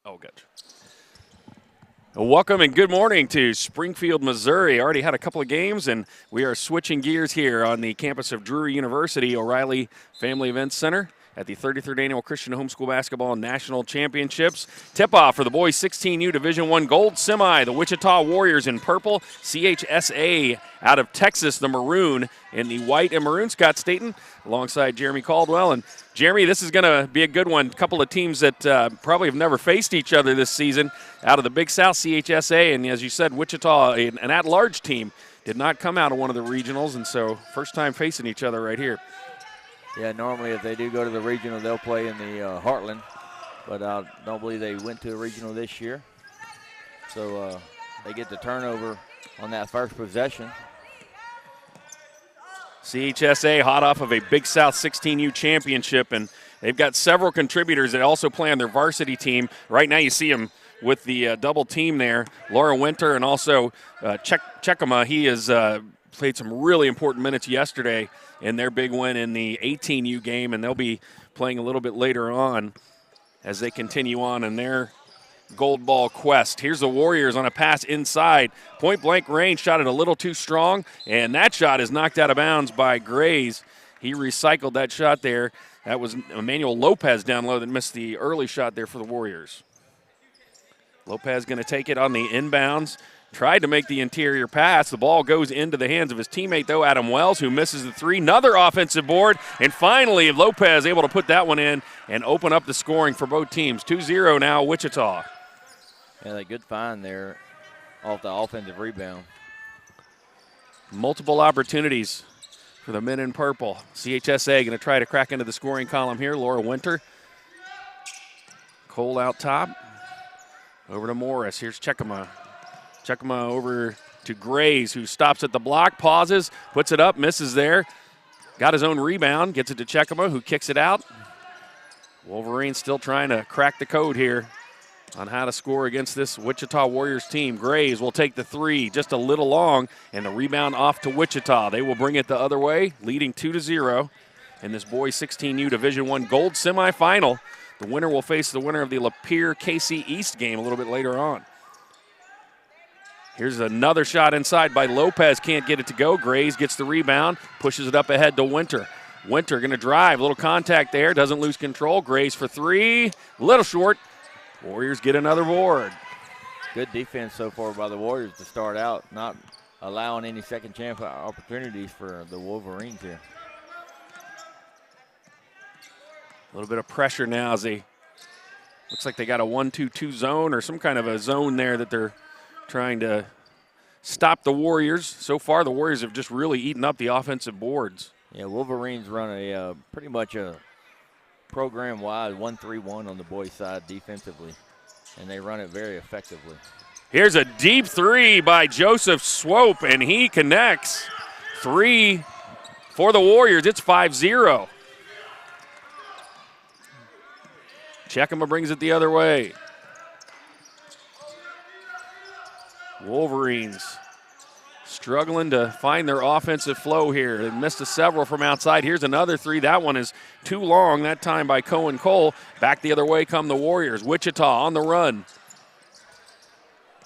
Oh, good. Welcome and good morning to Springfield, Missouri. Already had a couple of games, and we are switching gears here on the campus of Drury University O'Reilly Family Events Center at the 33rd Annual Christian Homeschool Basketball National Championships. Tip-off for the boys 16U Division I Gold Semi, the Wichita Warriors in purple, CHSA out of Texas, the Maroon in the white and maroon. Scott Staten alongside Jeremy Caldwell. And Jeremy, this is going to be a good one. A couple of teams that probably have never faced each other this season out of the Big South, CHSA, and as you said, Wichita, an at-large team, did not come out of one of the regionals, and so first time facing each other right here. Yeah, normally if they do go to the regional, they'll play in the Heartland, but I don't believe they went to a regional this year. So they get the turnover on that first possession. CHSA hot off of a Big South 16U championship, and they've got several contributors that also play on their varsity team. Right now you see them with the double team there, Laura Winter and also Chekama. He has played some really important minutes yesterday in their big win in the 18U game, and they'll be playing a little bit later on as they continue on in their gold ball quest. Here's the Warriors on a pass inside. Point blank range, shot it a little too strong, and that shot is knocked out of bounds by Grays. He recycled that shot there. That was Emmanuel Lopez down low that missed the early shot there for the Warriors. Lopez going to take it on the inbounds. Tried to make the interior pass. The ball goes into the hands of his teammate, though, Adam Wells, who misses the three. Another offensive board, and finally Lopez able to put that one in and open up the scoring for both teams. 2-0 now, Wichita. Yeah, that good find there off the offensive rebound. Multiple opportunities for the men in purple. CHSA going to try to crack into the scoring column here. Laura Winter. Cole out top. Over to Morris. Here's Chekama. Chekama over to Grays, who stops at the block, pauses, puts it up, misses there. Got his own rebound, gets it to Chekama, who kicks it out. Wolverines still trying to crack the code here on how to score against this Wichita Warriors team. Grays will take the three, just a little long, and the rebound off to Wichita. They will bring it the other way, leading 2-0 in this boys 16U Division I Gold semifinal. The winner will face the winner of the Lapeer KC East game a little bit later on. Here's another shot inside by Lopez. Can't get it to go. Grays gets the rebound, pushes it up ahead to Winter. Winter going to drive. A little contact there. Doesn't lose control. Grays for three. A little short. Warriors get another board. Good defense so far by the Warriors to start out, not allowing any second chance opportunities for the Wolverines here. A little bit of pressure now as they, looks like they got a 1-2-2 zone or some kind of a zone there that they're trying to stop the Warriors. So far, the Warriors have just really eaten up the offensive boards. Yeah, Wolverines run a pretty much a program-wide 1-3-1 on the boys' side defensively, and they run it very effectively. Here's a deep three by Joseph Swope, and he connects. Three for the Warriors. It's 5-0. Chekama brings it the other way. Wolverines struggling to find their offensive flow here. They missed several from outside. Here's another three. That one is too long, that time by Cohen Cole. Back the other way come the Warriors. Wichita on the run.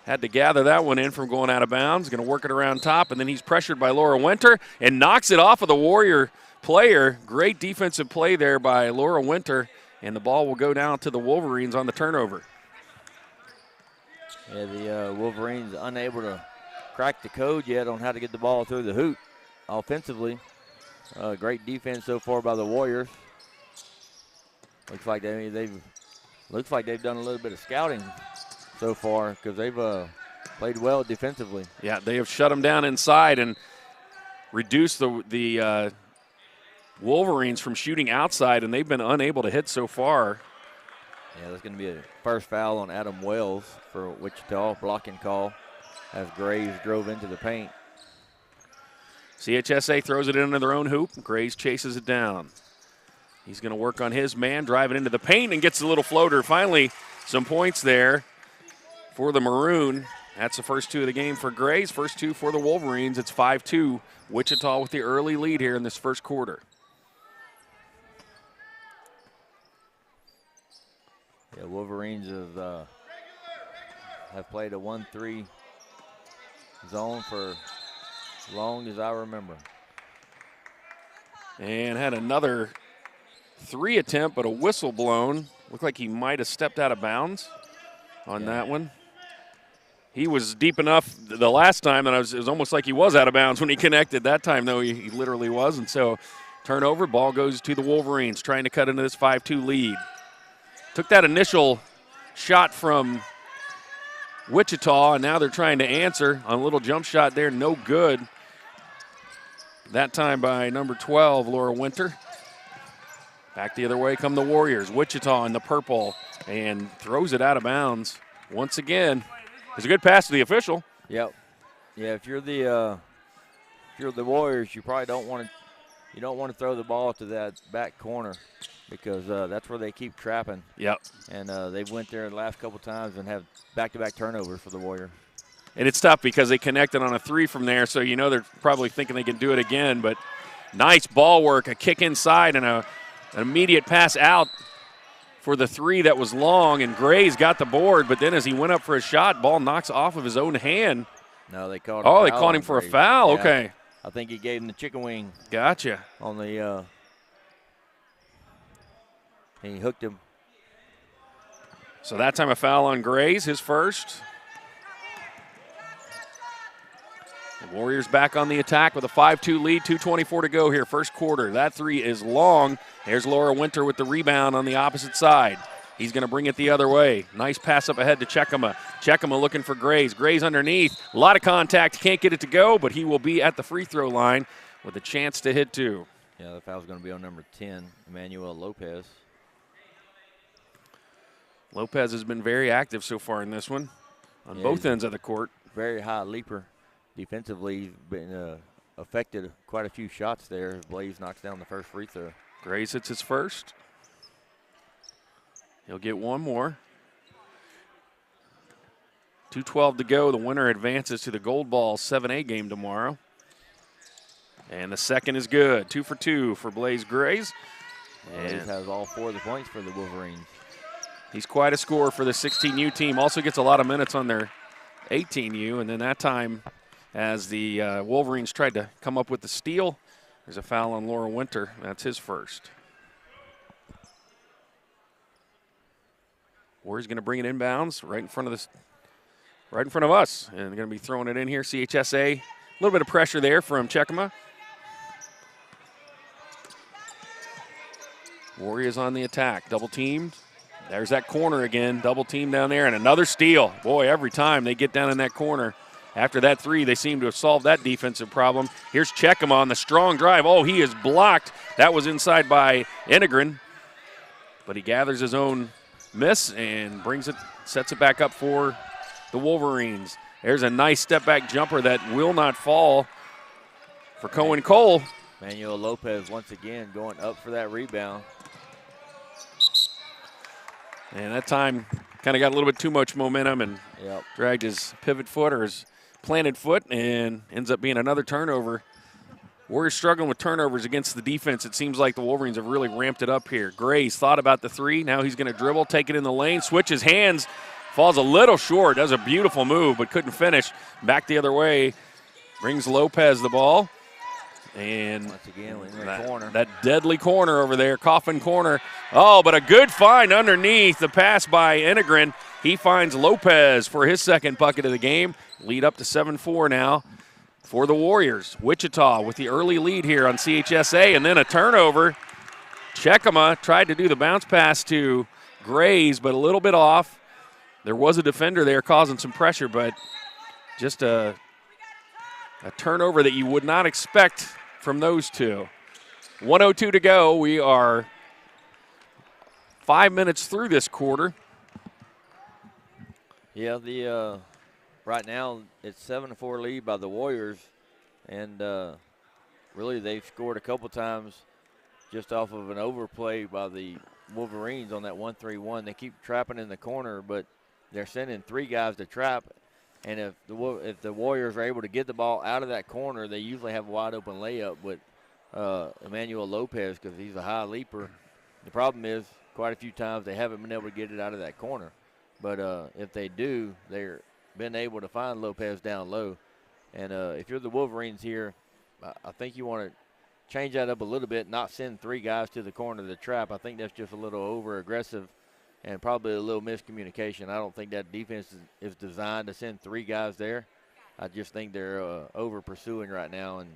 Had to gather that one in from going out of bounds. Going to work it around top, and then he's pressured by Laura Winter and knocks it off of the Warrior player. Great defensive play there by Laura Winter, and the ball will go down to the Wolverines on the turnover. Yeah, the Wolverines unable to crack the code yet on how to get the ball through the hoop offensively. Great defense so far by the Warriors. Looks like they've done a little bit of scouting so far because they've played well defensively. Yeah, they have shut them down inside and reduced the Wolverines from shooting outside, and they've been unable to hit so far. Yeah, there's going to be a first foul on Adam Wells for Wichita, blocking call as Grays drove into the paint. CHSA throws it into their own hoop. Grays chases it down. He's going to work on his man, driving into the paint, and gets a little floater. Finally, some points there for the Maroon. That's the first two of the game for Grays, first two for the Wolverines. It's 5-2. Wichita with the early lead here in this first quarter. Yeah, Wolverines have played a 1-3 zone for as long as I remember. And had another 3 attempt, but a whistle blown. Looked like he might have stepped out of bounds on that one. He was deep enough the last time that it was almost like he was out of bounds when he connected. That time, though, he literally was. And so turnover, ball goes to the Wolverines, trying to cut into this 5-2 lead. Took that initial shot from Wichita, and now they're trying to answer on a little jump shot there, no good. That time by number 12, Laura Winter. Back the other way come the Warriors. Wichita in the purple and throws it out of bounds once again. It's a good pass to the official. Yep. Yeah, if you're the Warriors, you probably don't want to throw the ball to that back corner because that's where they keep trapping. Yep. And they went there the last couple times and have back-to-back turnovers for the Warriors. And it's tough because they connected on a 3 from there, so you know they're probably thinking they can do it again. But nice ball work, a kick inside, and an immediate pass out for the 3 that was long, and Gray's got the board, but then as he went up for a shot, ball knocks off of his own hand. No, they called they caught him for a foul? Yeah. Okay. I think he gave him the chicken wing. Gotcha. On the he hooked him. So that time a foul on Gray's, his first. The Warriors back on the attack with a 5-2 lead, 2:24 to go here, first quarter. That 3 is long. There's Laura Winter with the rebound on the opposite side. He's going to bring it the other way. Nice pass up ahead to Checkama. Checkama looking for Grays. Grays underneath. A lot of contact. Can't get it to go, but he will be at the free throw line with a chance to hit 2. Yeah, the foul's going to be on number 10, Emmanuel Lopez. Lopez has been very active so far in this one on both ends of the court. Very high leaper. Defensively, he's been affected quite a few shots there. Blaze knocks down the first free throw. Grays hits his first. He'll get one more. 2:12 to go. The winner advances to the Gold Ball 7A game tomorrow. And the second is good. 2 for 2 for Blaze Grays. And he has all 4 of the points for the Wolverines. He's quite a scorer for the 16U team. Also gets a lot of minutes on their 18U. And then that time, as the Wolverines tried to come up with the steal, there's a foul on Laura Winter. That's his first. Warriors going to bring it inbounds right in front of us, and they're going to be throwing it in here. CHSA, a little bit of pressure there from Checkama. Warriors on the attack, double teamed. There's that corner again, double team down there, and another steal. Boy, every time they get down in that corner. After that 3, they seem to have solved that defensive problem. Here's Checkama on the strong drive. Oh, he is blocked. That was inside by Integrin, but he gathers his own miss and brings it, sets it back up for the Wolverines. There's a nice step back jumper that will not fall for Cohen Cole. Manuel Lopez once again going up for that rebound. And that time kind of got a little bit too much momentum and dragged his pivot foot or his planted foot and ends up being another turnover. Warriors struggling with turnovers against the defense. It seems like the Wolverines have really ramped it up here. Grays thought about the 3. Now he's going to dribble, take it in the lane, switches hands, falls a little short, does a beautiful move, but couldn't finish. Back the other way, brings Lopez the ball. And once again, in the corner. That deadly corner over there, coffin corner. Oh, but a good find underneath. The pass by Integrin. He finds Lopez for his second bucket of the game. Lead up to 7-4 now for the Warriors. Wichita with the early lead here on CHSA, and then a turnover. Checkama tried to do the bounce pass to Grays, but a little bit off. There was a defender there causing some pressure, but just a turnover that you would not expect from those two. 1:02 to go. We are 5 minutes through this quarter. Yeah, right now it's 7-4 lead by the Warriors, and really they've scored a couple times just off of an overplay by the Wolverines on that 1-3-1. They keep trapping in the corner, but they're sending 3 guys to trap. And if the Warriors are able to get the ball out of that corner, they usually have a wide open layup with Emmanuel Lopez because he's a high leaper. The problem is quite a few times they haven't been able to get it out of that corner. But if they do, they're been able to find Lopez down low. And if you're the Wolverines here, I think you want to change that up a little bit, not send 3 guys to the corner of the trap. I think that's just a little over-aggressive and probably a little miscommunication. I don't think that defense is designed to send 3 guys there. I just think they're over-pursuing right now, and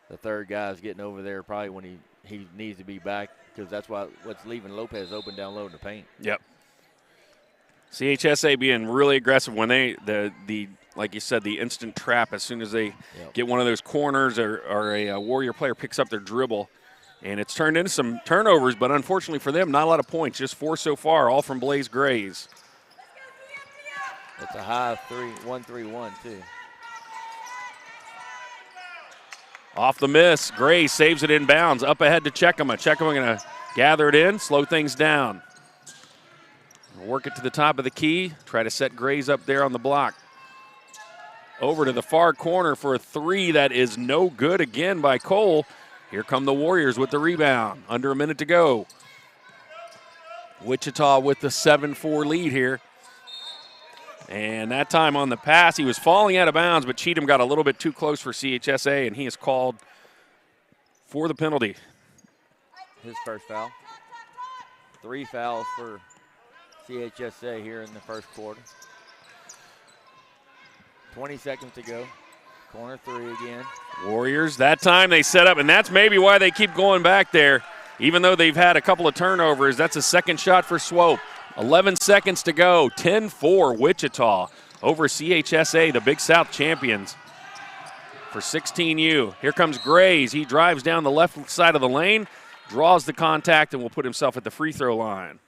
the third guy is getting over there probably when he needs to be back, because that's what's leaving Lopez open down low in the paint. Yep. CHSA being really aggressive when they like you said, the instant trap as soon as they get one of those corners or a Warrior player picks up their dribble. And it's turned into some turnovers, but unfortunately for them, not a lot of points, just 4 so far, all from Blaze Grays. It's a high 1-3-1 too. Off the miss, Gray saves it in bounds, up ahead to Checkama. Checkama going to gather it in, slow things down. Work it to the top of the key, try to set Grays up there on the block. Over to the far corner for a 3 that is no good again by Cole. Here come the Warriors with the rebound, under a minute to go. Wichita with the 7-4 lead here. And that time on the pass, he was falling out of bounds, but Cheatham got a little bit too close for CHSA, and he is called for the penalty. His first foul. 3 fouls for CHSA here in the first quarter. 20 seconds to go. Corner 3 again. Warriors, that time they set up, and that's maybe why they keep going back there. Even though they've had a couple of turnovers, that's a second shot for Swope. 11 seconds to go, 10-4 Wichita over CHSA, the Big South champions. For 16U, here comes Grays. He drives down the left side of the lane, draws the contact, and will put himself at the free throw line.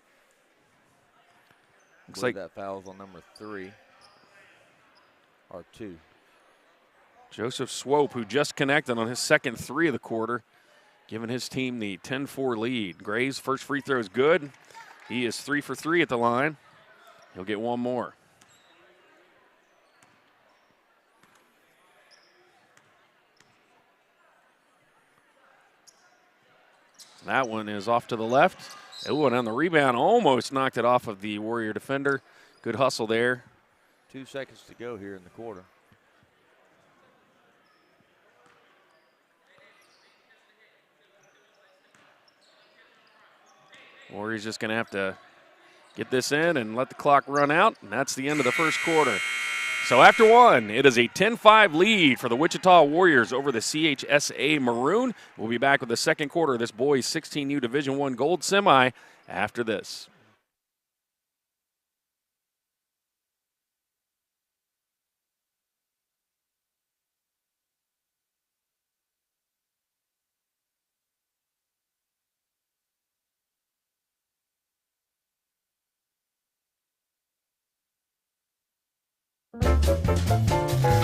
Looks like that foul's on number 3 or 2. Joseph Swope, who just connected on his second 3 of the quarter, giving his team the 10-4 lead. Gray's first free throw is good. He is 3 for 3 at the line. He'll get one more. That one is off to the left. Oh, and on the rebound, almost knocked it off of the Warrior defender. Good hustle there. 2 seconds to go here in the quarter. Warriors just going to have to get this in and let the clock run out, and that's the end of the first quarter. So after one, it is a 10-5 lead for the Wichita Warriors over the CHSA Maroon. We'll be back with the second quarter of this boys 16U Division I Gold Semi after this.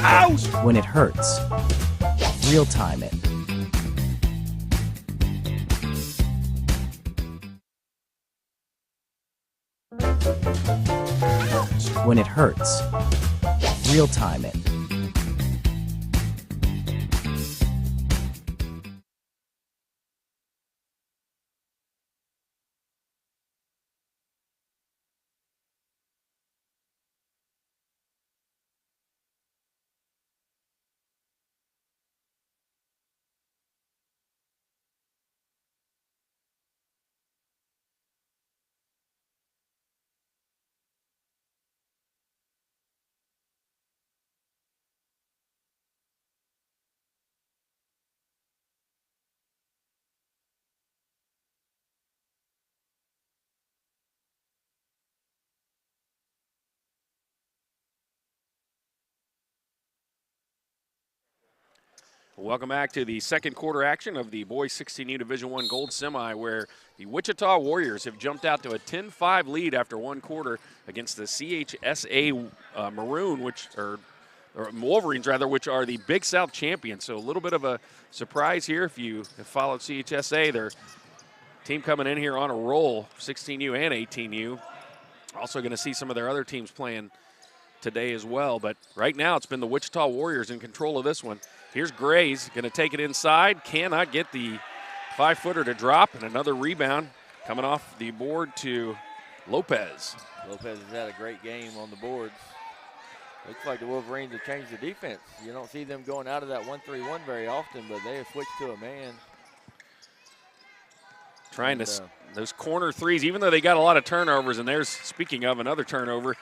Ouch! When it hurts, real time it. When it hurts, real time it. Welcome back to the second quarter action of the boys 16U Division I Gold Semi, where the Wichita Warriors have jumped out to a 10-5 lead after one quarter against the CHSA Maroon, or Wolverines rather, which are the Big South champions. So a little bit of a surprise here if you have followed CHSA. Their team coming in here on a roll, 16U and 18U. Also going to see some of their other teams playing today as well. But right now it's been the Wichita Warriors in control of this one. Here's Grays, going to take it inside. Cannot get the 5-footer to drop, and another rebound coming off the board to Lopez. Lopez has had a great game on the boards. Looks like the Wolverines have changed the defense. You don't see them going out of that 1-3-1 very often, but they have switched to a man. Trying to, those corner threes, even though they got a lot of turnovers, and there's, speaking of another turnover,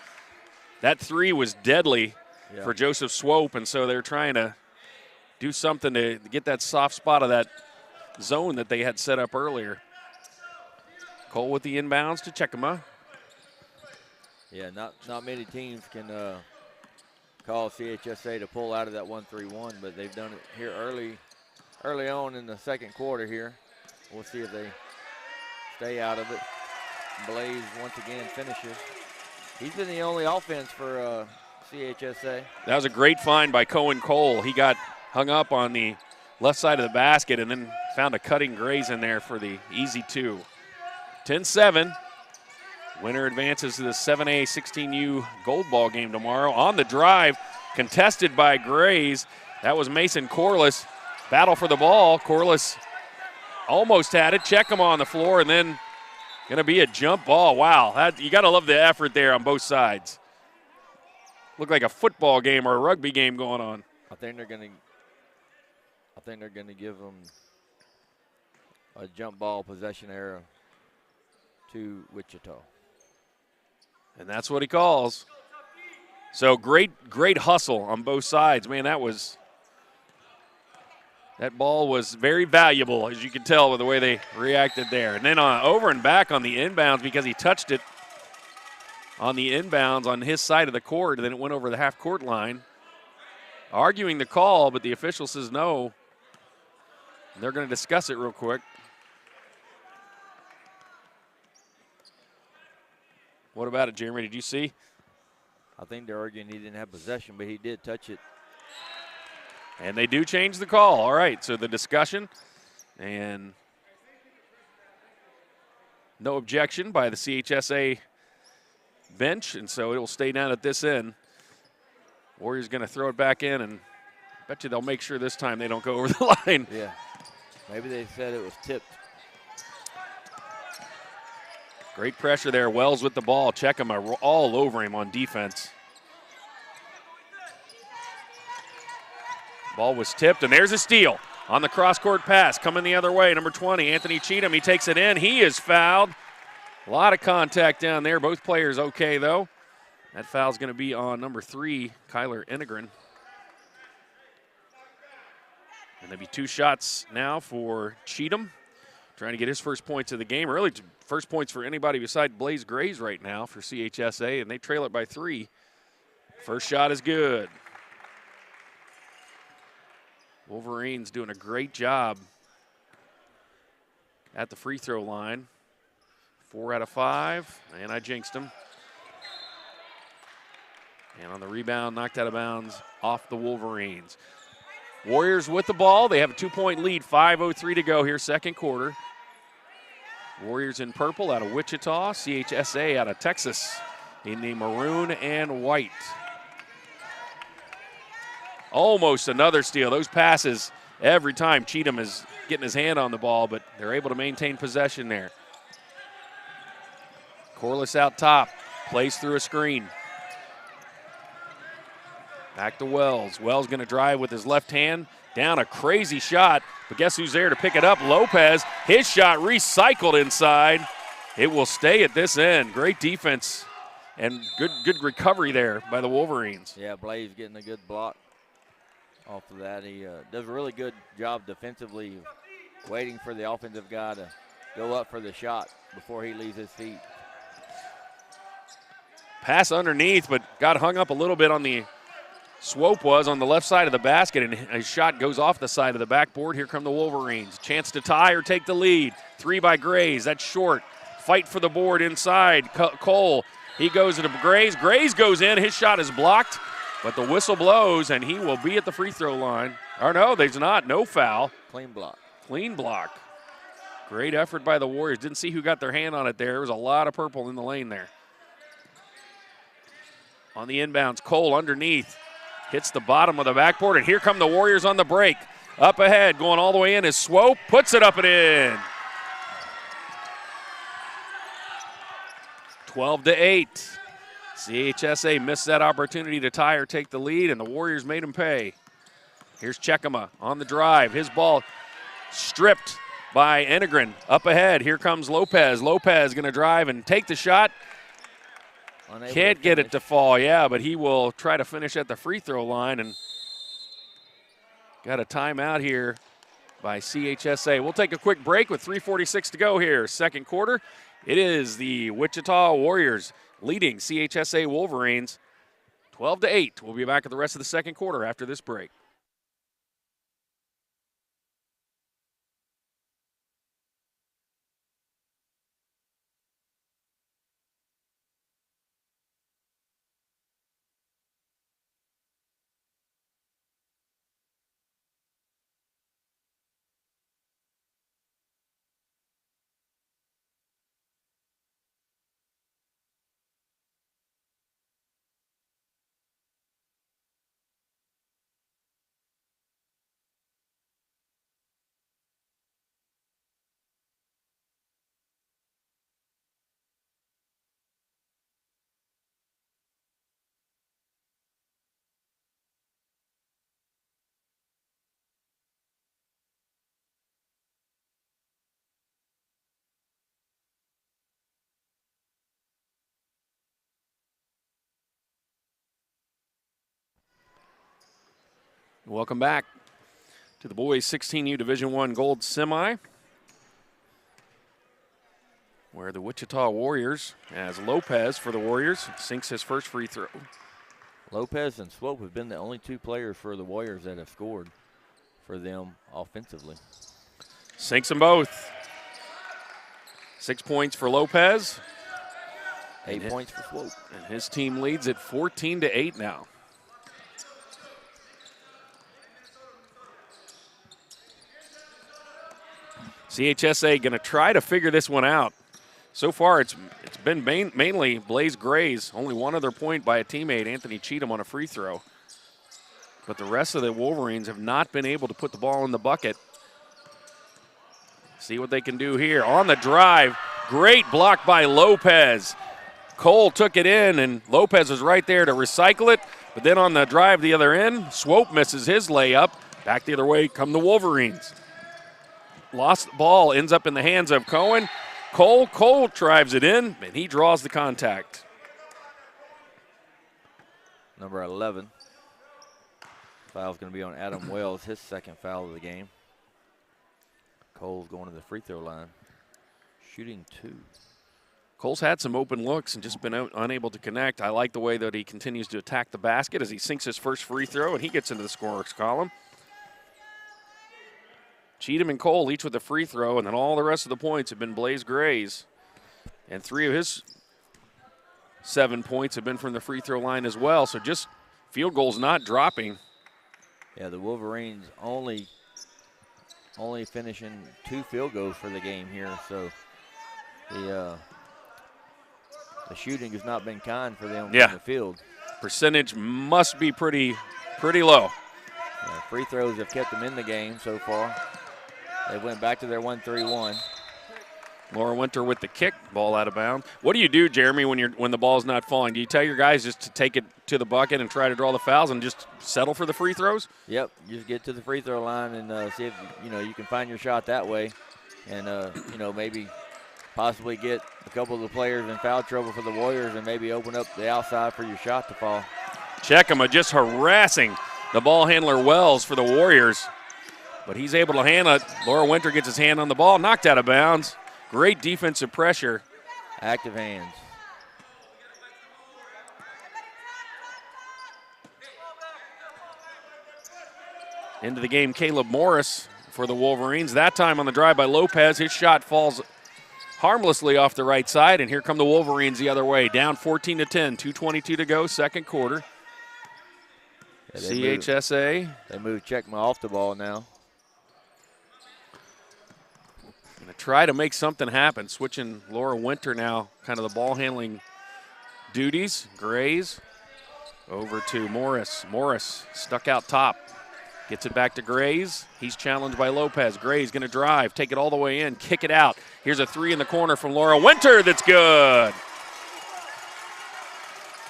that three was deadly for Joseph Swope, and so they're trying to do something to get that soft spot of that zone that they had set up earlier. Cole with the inbounds to Checkama. Yeah, not many teams can call CHSA to pull out of that 1-3-1, but they've done it here early on in the second quarter here. We'll see if they stay out of it. Blaze once again finishes. He's been the only offense for CHSA. That was a great find by Cohen Cole. He got hung up on the left side of the basket and then found a cutting graze in there for the easy two. 10-7. Winner advances to the 7A 16U gold ball game tomorrow. On the drive, contested by Grays. That was Mason Corliss. Battle for the ball. Corliss almost had it. Check him on the floor, and then going to be a jump ball. Wow, you got to love the effort there on both sides. Looked like a football game or a rugby game going on. I think they're going to give them a jump ball possession error to Wichita. And that's what he calls. So great hustle on both sides. Man, that ball was very valuable, as you can tell with the way they reacted there. And then over and back on the inbounds, because he touched it on the inbounds on his side of the court, and then it went over the half-court line. Arguing the call, but the official says no. And they're going to discuss it real quick. What about it, Jeremy? Did you see? I think they're arguing he didn't have possession, but he did touch it. And they do change the call. All right, so the discussion and no objection by the CHSA bench, and so it will stay down at this end. Warriors going to throw it back in, and I bet you they'll make sure this time they don't go over the line. Yeah, maybe they said it was tipped. Great pressure there. Wells with the ball. Check him all over him on defense. Ball was tipped, and there's a steal on the cross-court pass. Coming the other way, number 20, Anthony Cheatham. He takes it in. He is fouled. A lot of contact down there. Both players okay, though. That foul's going to be on number 3, Kyler Enegren. And there'll be 2 shots now for Cheatham, trying to get his first points of the game. Really, first points for anybody besides Blaze Grays right now for CHSA, and they trail it by 3. First shot is good. Wolverines doing a great job at the free throw line. 4 out of 5, and I jinxed him. And on the rebound, knocked out of bounds off the Wolverines. Warriors with the ball. They have a 2-point lead, 5:03 to go here, second quarter. Warriors in purple out of Wichita, CHSA out of Texas in the maroon and white. Almost another steal. Those passes every time Cheatham is getting his hand on the ball, but they're able to maintain possession there. Corliss out top, plays through a screen. Back to Wells. Wells going to drive with his left hand. Down a crazy shot, but guess who's there to pick it up? Lopez. His shot recycled inside. It will stay at this end. Great defense and good recovery there by the Wolverines. Yeah, Blaze getting a good block off of that. He does a really good job defensively, waiting for the offensive guy to go up for the shot before he leaves his feet. Pass underneath, but got hung up a little bit on the Swope was on the left side of the basket, and his shot goes off the side of the backboard. Here come the Wolverines. Chance to tie or take the lead. 3 by Grays. That's short. Fight for the board inside. Cole, he goes to Grays. Grays goes in. His shot is blocked, but the whistle blows, and he will be at the free throw line. Or no, there's not. No foul. Clean block. Clean block. Great effort by the Warriors. Didn't see who got their hand on it there. There was a lot of purple in the lane there. On the inbounds, Cole underneath. Hits the bottom of the backboard, and here come the Warriors on the break. Up ahead, going all the way in is Swope. Puts it up and in. 12-8. CHSA missed that opportunity to tie or take the lead, and the Warriors made them pay. Here's Chekema on the drive. His ball stripped by Enegren. Up ahead, here comes Lopez. Lopez going to drive and take the shot. Can't get it to fall, yeah, but he will try to finish at the free throw line, and got a timeout here by CHSA. We'll take a quick break with 3:46 to go here. Second quarter, it is the Wichita Warriors leading CHSA Wolverines 12-8. We'll be back at the rest of the second quarter after this break. Welcome back to the boys 16U Division I Gold Semi, where the Wichita Warriors, as Lopez for the Warriors, sinks his first free throw. Lopez and Swope have been the only two players for the Warriors that have scored for them offensively. Sinks them both. 6 points for Lopez. 8 points for Swope. And his team leads at 14-8 now. CHSA going to try to figure this one out. So far, it's been mainly Blaze Gray's, only one other point by a teammate, Anthony Cheatham, on a free throw. But the rest of the Wolverines have not been able to put the ball in the bucket. See what they can do here. On the drive, great block by Lopez. Cole took it in, and Lopez was right there to recycle it. But then on the drive the other end, Swope misses his layup. Back the other way come the Wolverines. Lost the ball, ends up in the hands of Cohen. Cole drives it in, and he draws the contact. Number 11. Foul's going to be on Adam Wells, his second foul of the game. Cole's going to the free throw line, shooting 2. Cole's had some open looks and just been unable to connect. I like the way that he continues to attack the basket as he sinks his first free throw, and he gets into the scorer's column. Cheatham and Cole each with a free throw, and then all the rest of the points have been Blaze Gray's. And 3 of his 7 points have been from the free throw line as well, so just field goals not dropping. Yeah, the Wolverines only finishing 2 field goals for the game here, so the shooting has not been kind for them in the field. Percentage must be pretty low. Yeah, free throws have kept them in the game so far. They went back to their 1-3-1. Laura Winter with the kick, ball out of bounds. What do you do, Jeremy, when the ball's not falling? Do you tell your guys just to take it to the bucket and try to draw the fouls and just settle for the free throws? Yep, just get to the free throw line and see if you can find your shot that way, and maybe possibly get a couple of the players in foul trouble for the Warriors and maybe open up the outside for your shot to fall. Chekema just harassing the ball handler Wells for the Warriors. But he's able to handle it. Laura Winter gets his hand on the ball, knocked out of bounds. Great defensive pressure. Active hands. Into the game, Caleb Morris for the Wolverines. That time on the drive by Lopez. His shot falls harmlessly off the right side, and here come the Wolverines the other way. Down 14-10, 2:22 to go, second quarter. Yeah, CHSA. They move Chekma off the ball now. Going to try to make something happen. Switching Laura Winter now, kind of the ball handling duties. Grays over to Morris. Morris stuck out top. Gets it back to Grays. He's challenged by Lopez. Grays going to drive, take it all the way in, kick it out. Here's a 3 in the corner from Laura Winter that's good.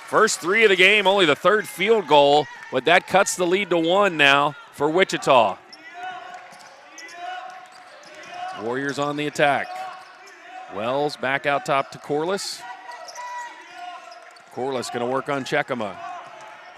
First 3 of the game, only the 3rd field goal, but that cuts the lead to 1 now for Wichita. Warriors on the attack. Wells back out top to Corliss. Corliss going to work on Checkema.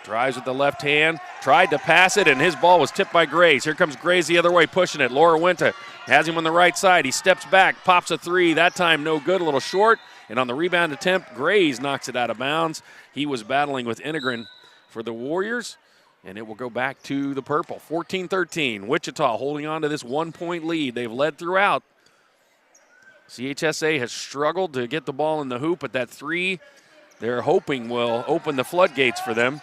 Drives with the left hand, tried to pass it, and his ball was tipped by Grays. Here comes Grays the other way, pushing it. Laura Winter has him on the right side. He steps back, pops a 3. That time no good, a little short. And on the rebound attempt, Grays knocks it out of bounds. He was battling with Integrin for the Warriors, and it will go back to the purple. 14-13, Wichita holding on to this 1-point lead. They've led throughout. CHSA has struggled to get the ball in the hoop, but that 3 they're hoping will open the floodgates for them.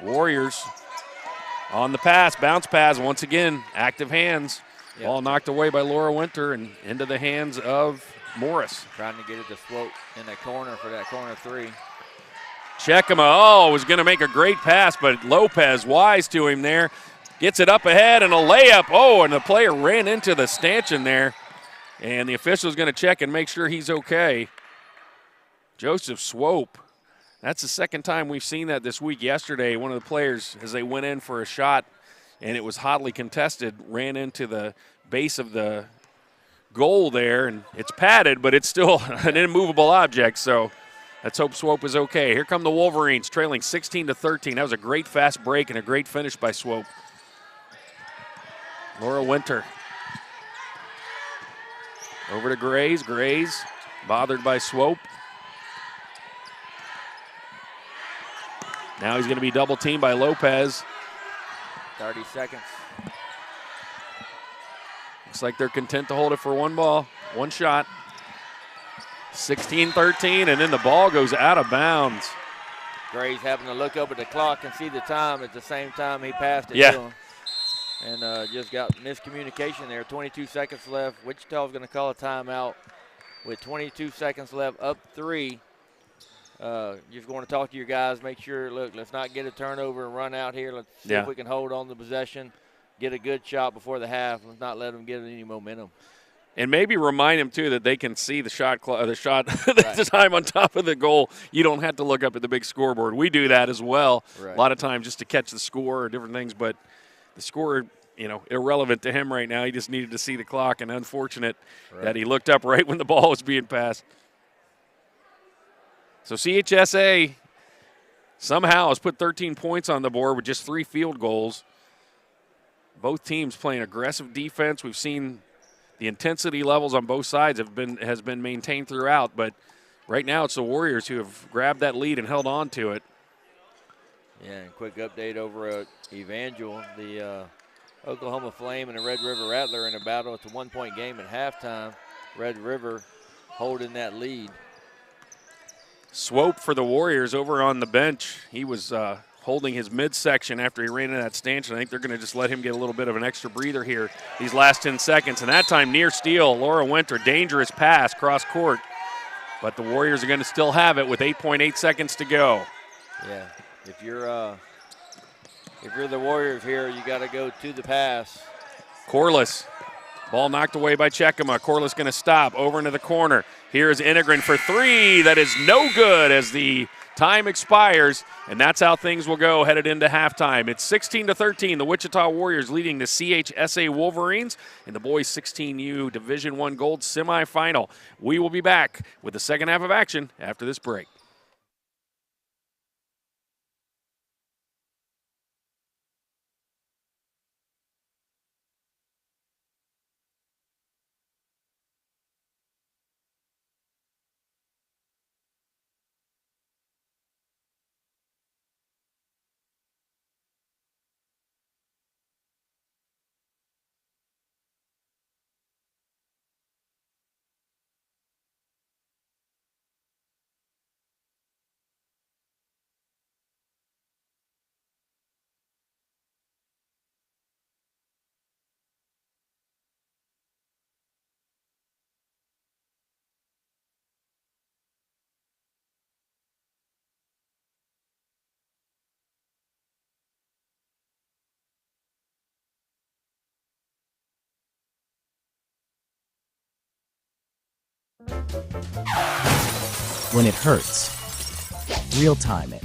Warriors on the pass, bounce pass, once again, active hands. Yep. Ball knocked away by Laura Winter and into the hands of Morris. Trying to get it to Swope in the corner for that corner 3. Checkema, was going to make a great pass, but Lopez, wise to him there, gets it up ahead and a layup. And the player ran into the stanchion there, and the official's going to check and make sure he's okay. Joseph Swope. That's the second time we've seen that this week. Yesterday, one of the players, as they went in for a shot, and it was hotly contested, ran into the base of the goal there, and it's padded, but it's still an immovable object, so let's hope Swope is okay. Here come the Wolverines, trailing 16-13. That was a great fast break and a great finish by Swope. Laura Winter. Over to Grays. Grays bothered by Swope. Now he's going to be double teamed by Lopez. 30 seconds. Looks like they're content to hold it for one ball, one shot. 16-13, and then the ball goes out of bounds. Gray's having to look up at the clock and see the time at the same time he passed it to him. And just got miscommunication there. 22 seconds left. Wichita's going to call a timeout with 22 seconds left, up 3. Just going to talk to your guys, make sure, look, let's not get a turnover and run out here. Let's see if we can hold on the possession, get a good shot before the half. Let's not let them get any momentum. And maybe remind them, too, that they can see the shot the time on top of the goal. You don't have to look up at the big scoreboard. We do that as well a lot of times just to catch the score or different things. But the score, irrelevant to him right now. He just needed to see the clock, and unfortunate that he looked up right when the ball was being passed. So CHSA somehow has put 13 points on the board with just 3 field goals. Both teams playing aggressive defense. We've seen the intensity levels on both sides has been maintained throughout, but right now it's the Warriors who have grabbed that lead and held on to it. Yeah, and quick update over at Evangel. The Oklahoma Flame and the Red River Rattler in a battle. It's a 1-point game at halftime. Red River holding that lead. Swope for the Warriors over on the bench. He was holding his midsection after he ran into that stanchion. I think they're going to just let him get a little bit of an extra breather here these last 10 seconds. And that time near steal, Laura Winter, dangerous pass cross court. But the Warriors are going to still have it with 8.8 seconds to go. Yeah, if you're the Warriors here, you got to go to the pass. Corliss. Ball knocked away by Checkema. Corliss going to stop over into the corner. Here's Integrin for 3. That is no good as the time expires, and that's how things will go headed into halftime. It's 16-13. The Wichita Warriors leading the CHSA Wolverines in the boys 16U Division I Gold semifinal. We will be back with the second half of action after this break. When it hurts, Real time it.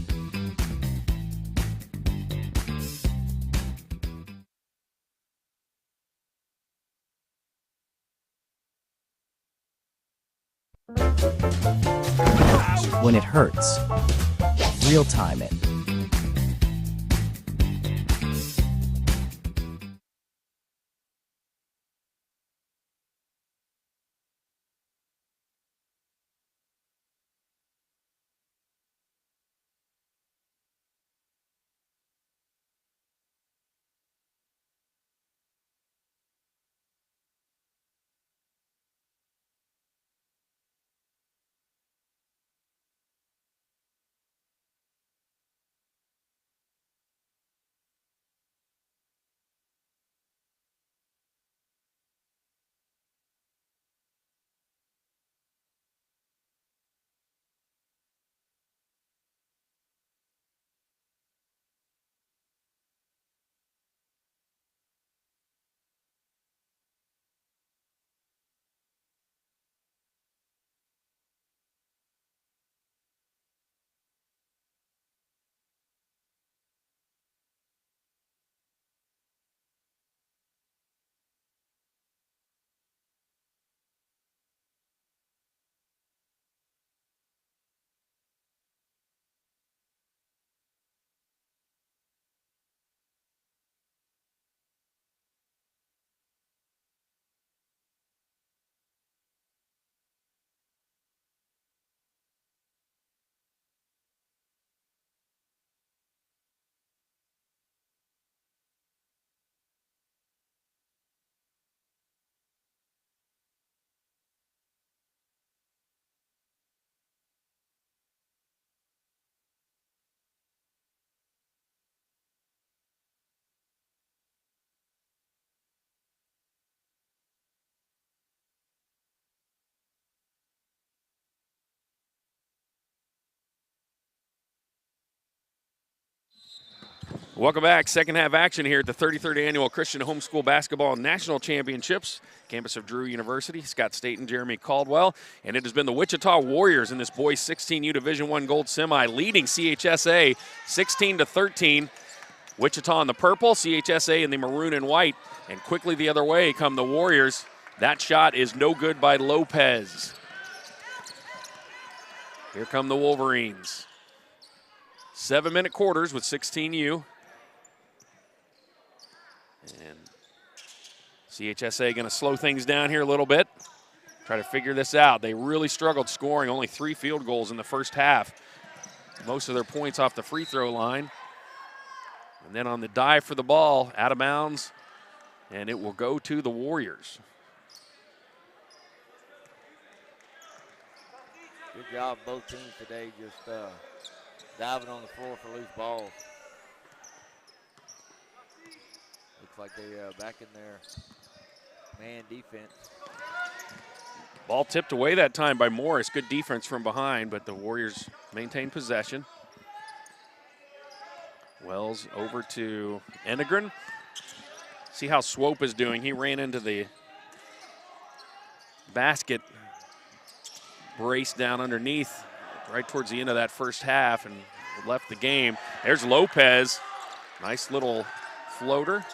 When it hurts, real time it. Welcome back. Second half action here at the 33rd Annual Christian Homeschool Basketball National Championships, campus of Drew University. Scott Staten, Jeremy Caldwell, and it has been the Wichita Warriors in this boys 16U Division I Gold Semi, leading CHSA 16-13. Wichita in the purple, CHSA in the maroon and white, and quickly the other way come the Warriors. That shot is no good by Lopez. Here come the Wolverines. 7-minute quarters with 16U. And CHSA going to slow things down here a little bit. Try to figure this out. They really struggled scoring, only 3 field goals in the first half. Most of their points off the free throw line. And then on the dive for the ball, out of bounds, and it will go to the Warriors. Good job both teams today, just diving on the floor for loose balls. Looks like they're back in their man defense. Ball tipped away that time by Morris. Good defense from behind, but the Warriors maintain possession. Wells over to Enegren. See how Swope is doing. He ran into the basket, braced down underneath right towards the end of that first half and left the game. There's Lopez. Nice little floater.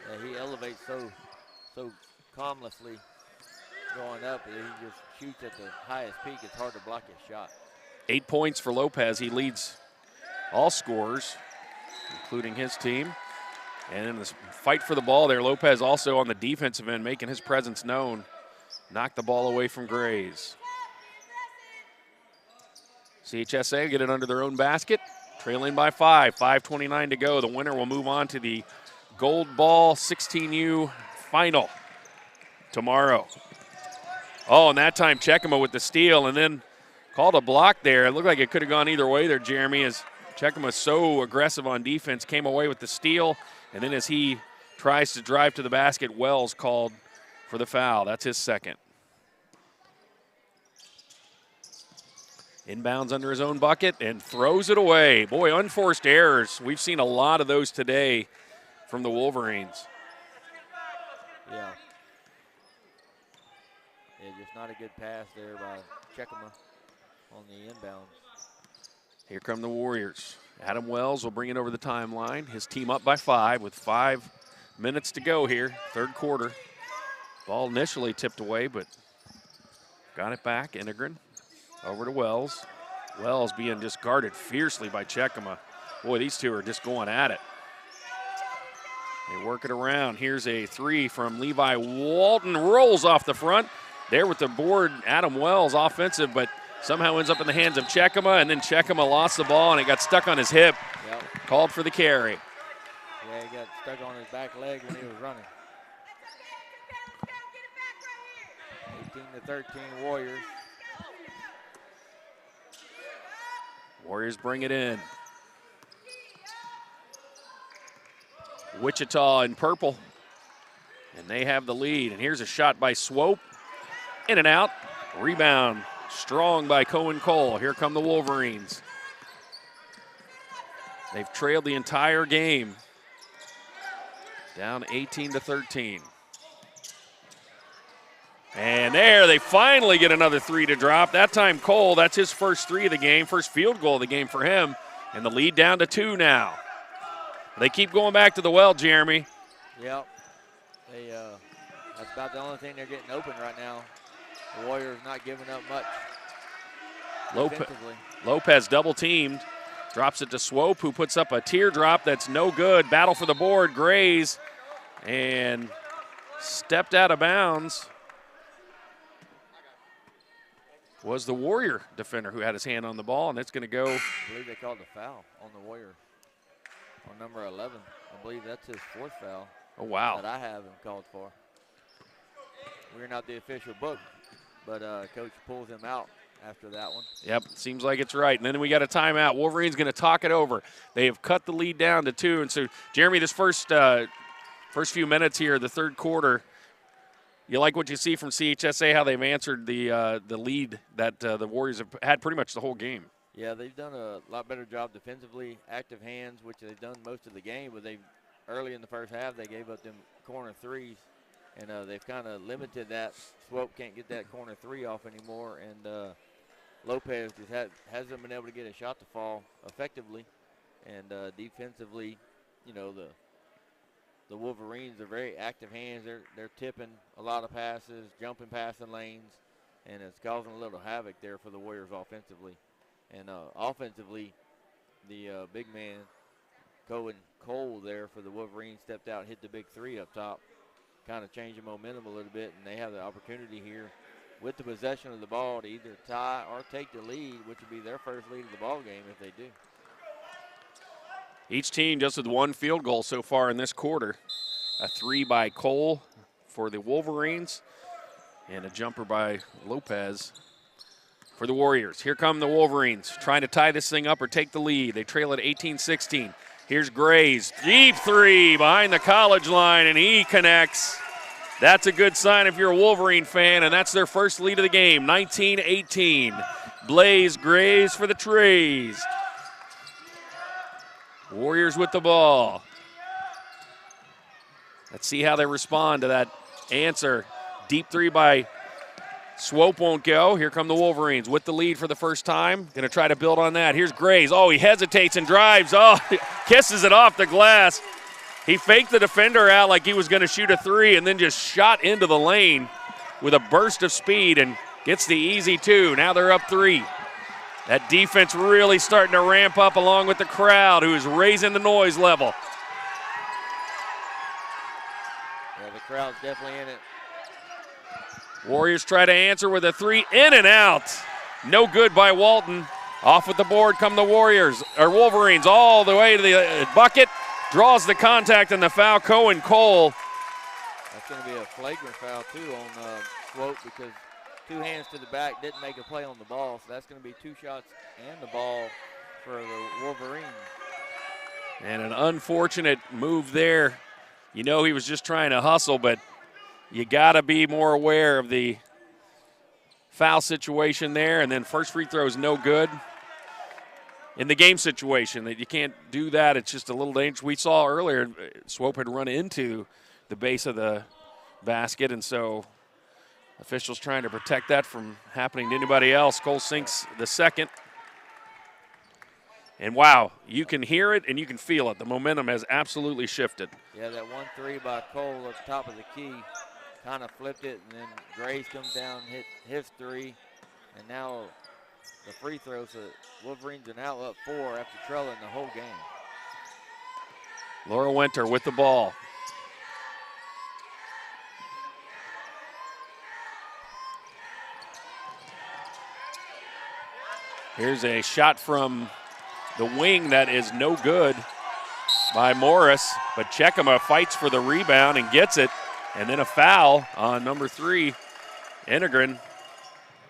Yeah, he elevates so calmlessly going up, and he just shoots at the highest peak. It's hard to block his shot. 8 points for Lopez. He leads all scorers, including his team. And in this fight for the ball there, Lopez also on the defensive end, making his presence known. Knocked the ball away from Grays. CHSA get it under their own basket, trailing by 5, 5:29 to go. The winner will move on to the Gold Ball 16U final tomorrow. Oh, and that time Chekema with the steal and then called a block there. It looked like it could have gone either way there, Jeremy, as Chekema so aggressive on defense, came away with the steal, and then as he tries to drive to the basket, Wells called for the foul. That's his second. Inbounds under his own bucket and throws it away. Boy, unforced errors. We've seen a lot of those today from the Wolverines. Yeah. Yeah, just not a good pass there by Chekema on the inbound. Here come the Warriors. Adam Wells will bring it over the timeline. His team up by 5 with 5 minutes to go here, third quarter. Ball initially tipped away, but got it back. Integrin over to Wells. Wells being just guarded fiercely by Chekama. Boy, these two are just going at it. They work it around. Here's a 3 from Levi Walton. Rolls off the front. There with the board, Adam Wells, offensive, but somehow ends up in the hands of Chekama, and then Chekama lost the ball, and it got stuck on his hip. Yep. Called for the carry. Yeah, he got stuck on his back leg when he was running. 18-13 Warriors. Warriors bring it in. Wichita in purple, and they have the lead. And here's a shot by Swope. In and out. Rebound strong by Cohen Cole. Here come the Wolverines. They've trailed the entire game. Down 18-13. And there, they finally get another 3 to drop. That time Cole, that's his first 3 of the game, first field goal of the game for him. And the lead down to 2 now. They keep going back to the well, Jeremy. Yep. That's about the only thing they're getting open right now. The Warriors not giving up much. Lopez double teamed. Drops it to Swope, who puts up a teardrop that's no good. Battle for the board, Grays. And stepped out of bounds was the Warrior defender who had his hand on the ball, and it's going to go. I believe they called a foul on the Warrior. On number 11. I believe that's his 4th foul. Oh, wow. That I have him called for. We're not the official book, but Coach pulls him out after that one. Yep, seems like it's right. And then we got a timeout. Wolverine's going to talk it over. They have cut the lead down to 2. And so, Jeremy, this first few minutes here, the third quarter, you like what you see from CHSA, how they've answered the lead that the Warriors have had pretty much the whole game. Yeah, they've done a lot better job defensively, active hands, which they've done most of the game, but early in the first half, they gave up them corner 3s, and they've kind of limited that. Swope can't get that corner 3 off anymore, and Lopez just hasn't been able to get a shot to fall effectively, and defensively, you know, the Wolverines are very active hands. They're tipping a lot of passes, jumping passing lanes, and it's causing a little havoc there for the Warriors offensively. And offensively, the big man, Cohen Cole there for the Wolverines, stepped out and hit the big 3 up top, kind of changed the momentum a little bit, and they have the opportunity here with the possession of the ball to either tie or take the lead, which would be their first lead of the ball game if they do. Each team just with 1 field goal so far in this quarter. A 3 by Cole for the Wolverines, and a jumper by Lopez for the Warriors. Here come the Wolverines trying to tie this thing up or take the lead. They trail at 18-16. Here's Grays, deep 3 behind the college line, and he connects. That's a good sign if you're a Wolverine fan, and that's their first lead of the game, 19-18. Blaze Grays for the Trays. Warriors with the ball. Let's see how they respond to that answer. Deep 3 by Swope won't go. Here come the Wolverines with the lead for the first time. Going to try to build on that. Here's Grays. Oh, he hesitates and drives. Oh, kisses it off the glass. He faked the defender out like he was going to shoot a 3 and then just shot into the lane with a burst of speed and gets the easy 2. Now they're up 3. That defense really starting to ramp up along with the crowd who is raising the noise level. Yeah, the crowd's definitely in it. Warriors try to answer with a 3, in and out. No good by Walton. Off with the board come the Wolverines all the way to the bucket. Draws the contact and the foul, Cohen Cole. That's going to be a flagrant foul too on Swope because 2 hands to the back didn't make a play on the ball. So that's going to be 2 shots and the ball for the Wolverines. And an unfortunate move there. You know he was just trying to hustle, but you got to be more aware of the foul situation there. And then first free throw is no good. In the game situation, that you can't do that. It's just a little dangerous. We saw earlier Swope had run into the base of the basket, and so officials trying to protect that from happening to anybody else. Cole sinks the second. And wow, you can hear it and you can feel it. The momentum has absolutely shifted. Yeah, that 1-3 by Cole at the top of the key kind of flipped it, and then Graves comes down, hit his 3, and now the free throw. So Wolverines are now up 4 after trailing the whole game. Laura Winter with the ball. Here's a shot from the wing that is no good by Morris, but Chekema fights for the rebound and gets it, and then a foul on number 3, Integrin.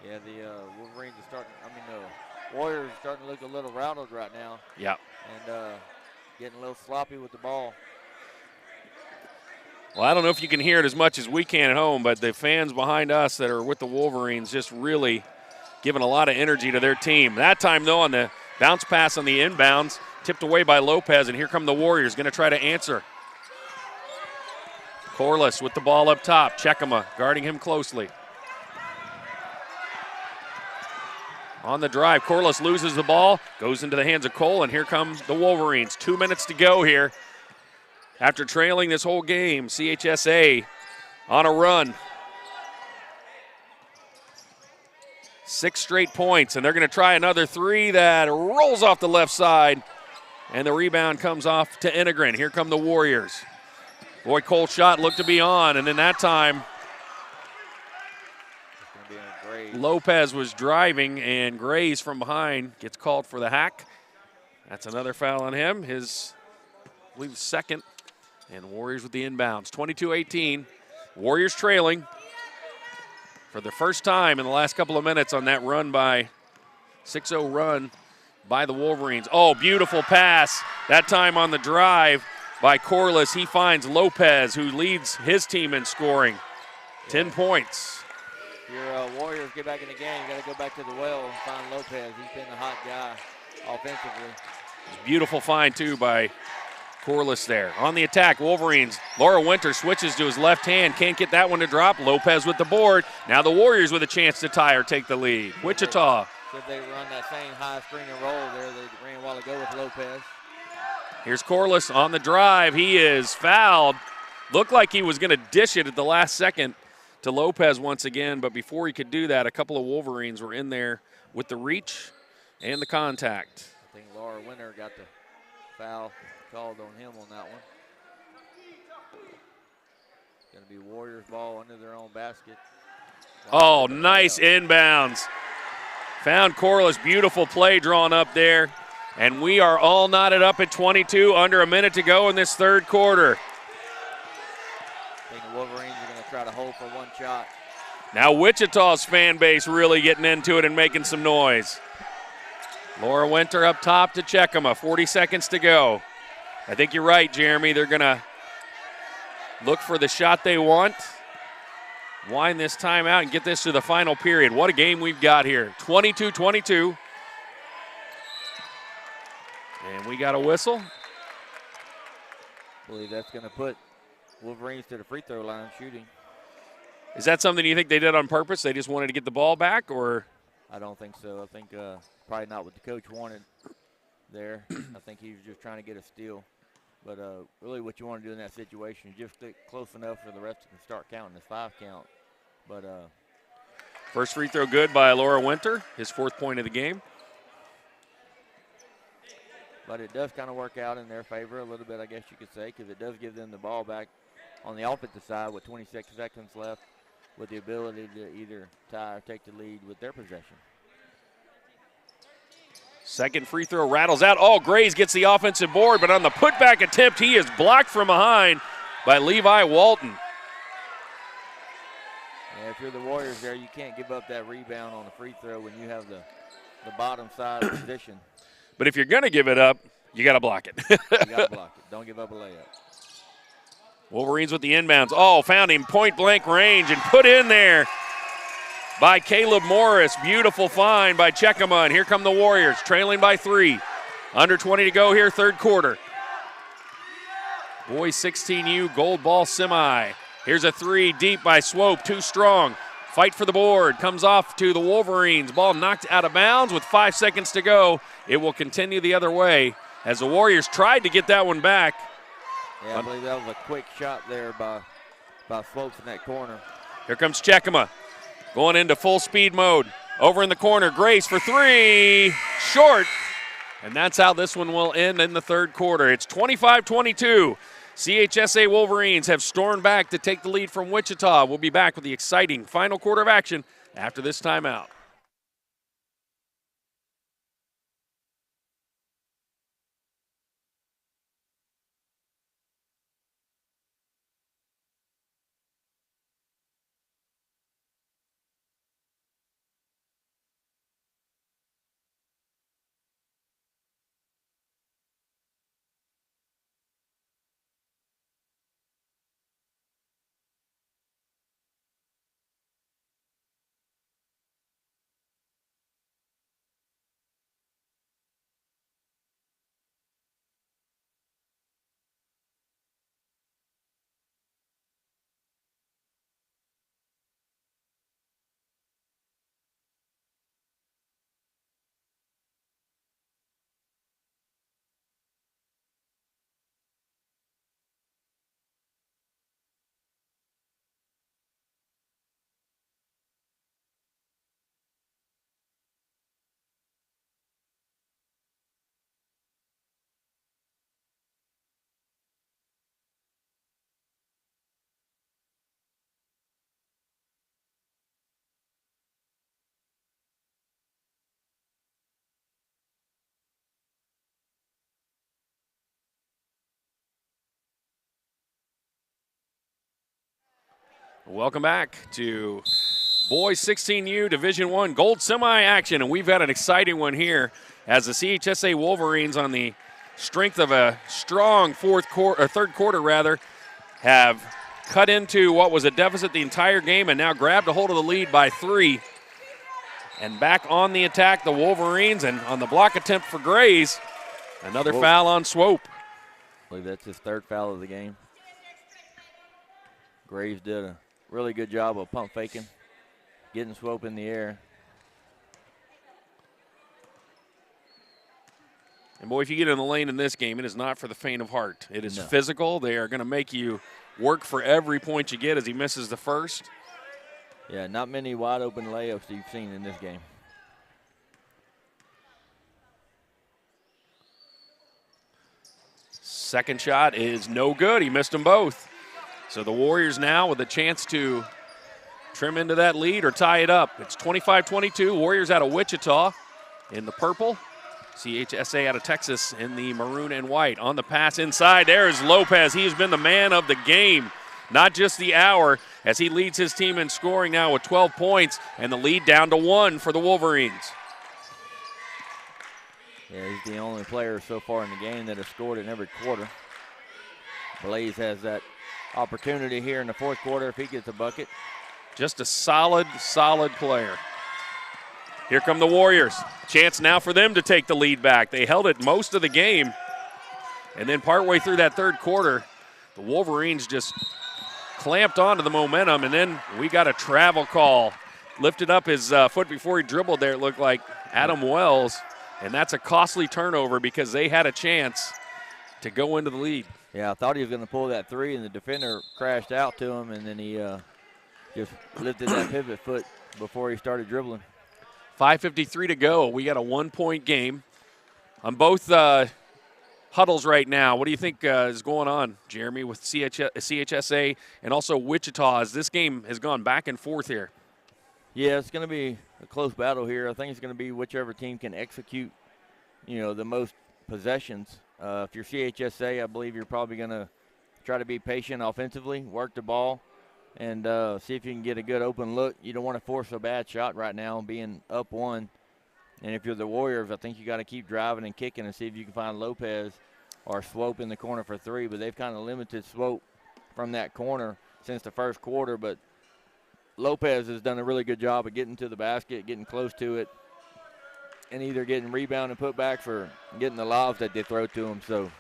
Yeah, the Wolverines are starting, the Warriors are starting to look a little rattled right now. Yeah. And getting a little sloppy with the ball. Well, I don't know if you can hear it as much as we can at home, but the fans behind us that are with the Wolverines just really giving a lot of energy to their team. That time, though, on the bounce pass on the inbounds, tipped away by Lopez, and here come the Warriors, going to try to answer. Corliss with the ball up top. Chekema guarding him closely. On the drive, Corliss loses the ball, goes into the hands of Cole, and here comes the Wolverines. 2 minutes to go here. After trailing this whole game, CHSA on a run. 6 straight points, and they're going to try another 3 that rolls off the left side, and the rebound comes off to Integrin. Here come the Warriors. Boy, Cole's shot looked to be on, and then that time, Lopez was driving, and Grays from behind gets called for the hack. That's another foul on him, his, I believe, second. And Warriors with the inbounds, 22-18. Warriors trailing for the first time in the last couple of minutes on that run by 6-0 run by the Wolverines. Oh, beautiful pass. That time on the drive by Corliss. He finds Lopez, who leads his team in scoring. 10 points. Your Warriors get back in the game. You got to go back to the well and find Lopez. He's been the hot guy offensively. Beautiful find, too, by Corliss there. On the attack, Wolverines. Laura Winter switches to his left hand. Can't get that one to drop. Lopez with the board. Now the Warriors with a chance to tie or take the lead. Wichita. Should they run that same high screen and roll there they ran a while ago with Lopez. Here's Corliss on the drive. He is fouled. Looked like he was going to dish it at the last second to Lopez once again, but before he could do that, a couple of Wolverines were in there with the reach and the contact. I think Laura Winter got the foul called on him on that one. Going to be Warriors ball under their own basket. Oh, nice inbounds. Found Corliss, beautiful play drawn up there. And we are all knotted up at 22, under a minute to go in this third quarter. I think the Wolverines are going to try to hold for one shot. Now Wichita's fan base really getting into it and making some noise. Laura Winter up top to Chekema, 40 seconds to go. I think you're right, Jeremy. They're going to look for the shot they want, wind this time out, and get this to the final period. What a game we've got here. 22-22. And we got a whistle. I believe that's going to put Wolverines to the free throw line shooting. Is that something you think they did on purpose? They just wanted to get the ball back, or? I don't think so. I think probably not what the coach wanted there. I think he was just trying to get a steal. But really what you want to do in that situation is just get close enough for the rest to start counting this 5 count. But first free throw good by Laura Winter, his 4th point of the game. But it does kind of work out in their favor a little bit, I guess you could say, because it does give them the ball back on the offensive side with 26 seconds left, with the ability to either tie or take the lead with their possession. Second free throw rattles out. Oh, Grays gets the offensive board, but on the putback attempt, he is blocked from behind by Levi Walton. Yeah, if you're the Warriors there, you can't give up that rebound on the free throw when you have the bottom side position. But if you're going to give it up, you got to block it. You got to block it. Don't give up a layup. Wolverines with the inbounds. Oh, found him point-blank range and put in there by Caleb Morris. Beautiful find by Chekema, and here come the Warriors, trailing by 3. Under 20 to go here, third quarter. Boys 16U gold ball semi. Here's a 3 deep by Swope, too strong. Fight for the board. Comes off to the Wolverines. Ball knocked out of bounds with 5 seconds to go. It will continue the other way as the Warriors tried to get that one back. Yeah, I believe that was a quick shot there by Slopes in that corner. Here comes Checkema going into full speed mode. Over in the corner, Grace for three. Short. And that's how this one will end in the third quarter. It's 25-22. CHSA Wolverines have stormed back to take the lead from Wichita. We'll be back with the exciting final quarter of action after this timeout. Welcome back to Boys 16U Division I Gold Semi action, and we've had an exciting one here as the CHSA Wolverines, on the strength of a strong third quarter, have cut into what was a deficit the entire game and now grabbed a hold of the lead by 3. And back on the attack, the Wolverines, and on the block attempt for Grays, another foul on Swope. I believe that's his third foul of the game. Graves did a really good job of pump faking, getting Swope in the air. And boy, if you get in the lane in this game, it is not for the faint of heart. It is physical. They are going to make you work for every point you get as he misses the first. Yeah, not many wide open layups you've seen in this game. Second shot is no good. He missed them both. So the Warriors now with a chance to trim into that lead or tie it up. It's 25-22. Warriors out of Wichita in the purple. CHSA out of Texas in the maroon and white. On the pass inside, there is Lopez. He has been the man of the game, not just the hour, as he leads his team in scoring now with 12 points and the lead down to 1 for the Wolverines. Yeah, he's the only player so far in the game that has scored in every quarter. Blaze has that opportunity here in the fourth quarter if he gets a bucket. Just a solid player. Here come the Warriors. Chance now for them to take the lead back. They held it most of the game. And then partway through that third quarter, the Wolverines just clamped onto the momentum, and then we got a travel call. Lifted up his foot before he dribbled there, it looked like Adam Wells. And that's a costly turnover because they had a chance to go into the lead. Yeah, I thought he was going to pull that three, and the defender crashed out to him, and then he just lifted that pivot foot before he started dribbling. 5:53 to go. We got a 1-point game on both huddles right now. What do you think is going on, Jeremy, with CHSA and also Wichita, as this game has gone back and forth here? Yeah, it's going to be a close battle here. I think it's going to be whichever team can execute, the most possessions. If you're CHSA, I believe you're probably going to try to be patient offensively, work the ball, and see if you can get a good open look. You don't want to force a bad shot right now, being up 1. And if you're the Warriors, I think you got to keep driving and kicking and see if you can find Lopez or Swope in the corner for 3. But they've kind of limited Swope from that corner since the first quarter. But Lopez has done a really good job of getting to the basket, getting close to it, and either getting rebound and putbacks or getting the lobs that they throw to him. So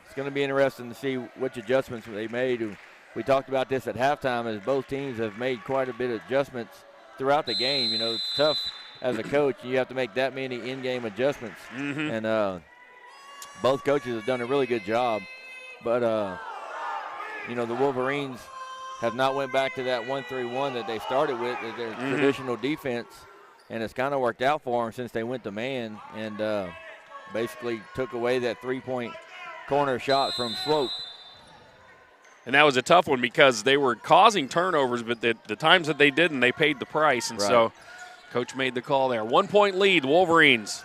it's going to be interesting to see which adjustments they made. We talked about this at halftime, as both teams have made quite a bit of adjustments throughout the game. You know, it's tough as a coach. You have to make that many in-game adjustments. Mm-hmm. And both coaches have done a really good job. But, you know, the Wolverines have not went back to that 1-3-1 that they started with, their traditional defense. And it's kind of worked out for them since they went to man and basically took away that three-point corner shot from Swope. And that was a tough one because they were causing turnovers, but the times that they didn't, they paid the price. And so Coach made the call there. 1 point lead, Wolverines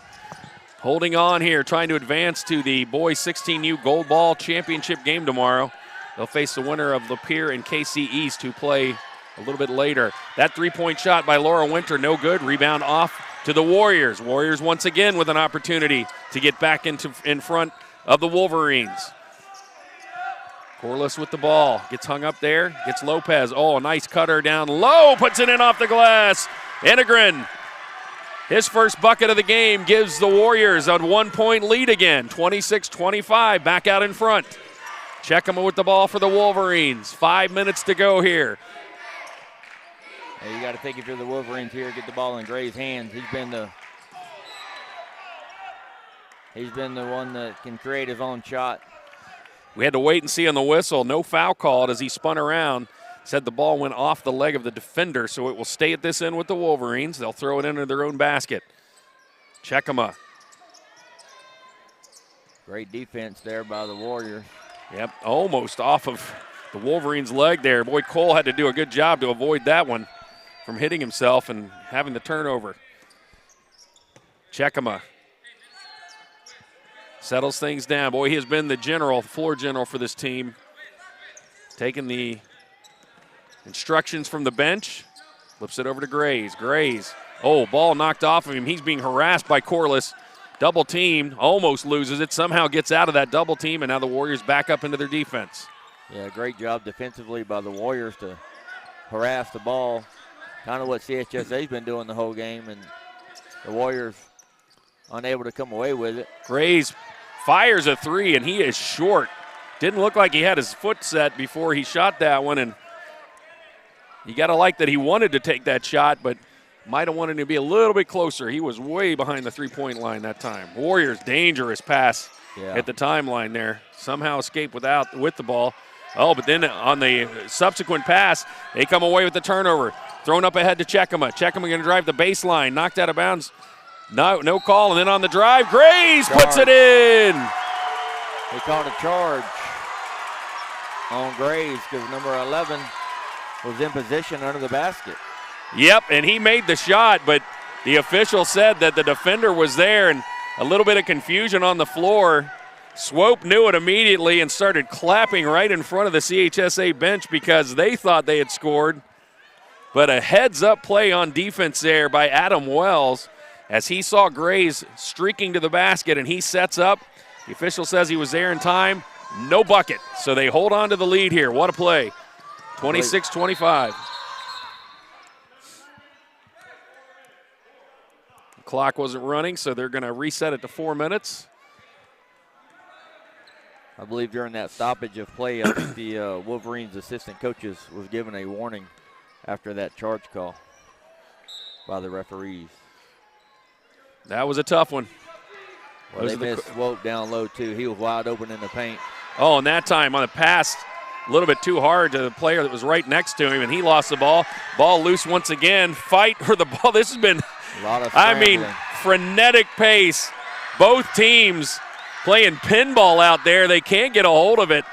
holding on here, trying to advance to the boys 16U Gold Ball Championship game tomorrow. They'll face the winner of Lapeer and KC East, who play a little bit later. That three-point shot by Laura Winter, no good. Rebound off to the Warriors. Warriors once again with an opportunity to get back in front of the Wolverines. Corliss with the ball, gets hung up there, gets Lopez. Oh, a nice cutter down low, puts it in off the glass. Enegren, his first bucket of the game, gives the Warriors a 1 point lead again, 26-25, back out in front. Checkema with the ball for the Wolverines. 5 minutes to go here. Hey, you got to think if you're the Wolverines here, get the ball in Gray's hands. He's been the one that can create his own shot. We had to wait and see on the whistle. No foul called as he spun around. Said the ball went off the leg of the defender, so it will stay at this end with the Wolverines. They'll throw it into their own basket. Checkema. Great defense there by the Warriors. Yep, almost off of the Wolverines' leg there. Boy, Cole had to do a good job to avoid that one from hitting himself and having the turnover. Checkema settles things down. Boy, he has been the floor general for this team. Taking the instructions from the bench, flips it over to Grays. Grays, oh, ball knocked off of him. He's being harassed by Corliss. Double teamed, almost loses it, somehow gets out of that double team, and now the Warriors back up into their defense. Yeah, great job defensively by the Warriors to harass the ball. Kind of what CHSA's been doing the whole game, and the Warriors unable to come away with it. Grays fires a three, and he is short. Didn't look like he had his foot set before he shot that one, and you got to like that he wanted to take that shot, but might have wanted to be a little bit closer. He was way behind the three-point line that time. Warriors, dangerous pass at the timeline there. Somehow escaped with the ball. Oh, but then on the subsequent pass, they come away with the turnover. Thrown up ahead to Checkema. Checkema going to drive the baseline. Knocked out of bounds. No call. And then on the drive, Grays puts it in. They called a charge on Grays because number 11 was in position under the basket. Yep, and he made the shot, but the official said that the defender was there, and a little bit of confusion on the floor. Swope knew it immediately and started clapping right in front of the CHSA bench because they thought they had scored. But a heads-up play on defense there by Adam Wells as he saw Grays streaking to the basket, and he sets up. The official says he was there in time. No bucket, so they hold on to the lead here. What a play. 26-25. Clock wasn't running, so they're going to reset it to 4 minutes. I believe during that stoppage of play, I think the Wolverines assistant coaches was given a warning after that charge call by the referees. That was a tough one. Well, they missed Swope down low, too. He was wide open in the paint. Oh, and that time on the pass, a little bit too hard to the player that was right next to him, and he lost the ball. Ball loose once again. Fight for the ball. This has been, frenetic pace. Both teams playing pinball out there. They can't get a hold of it.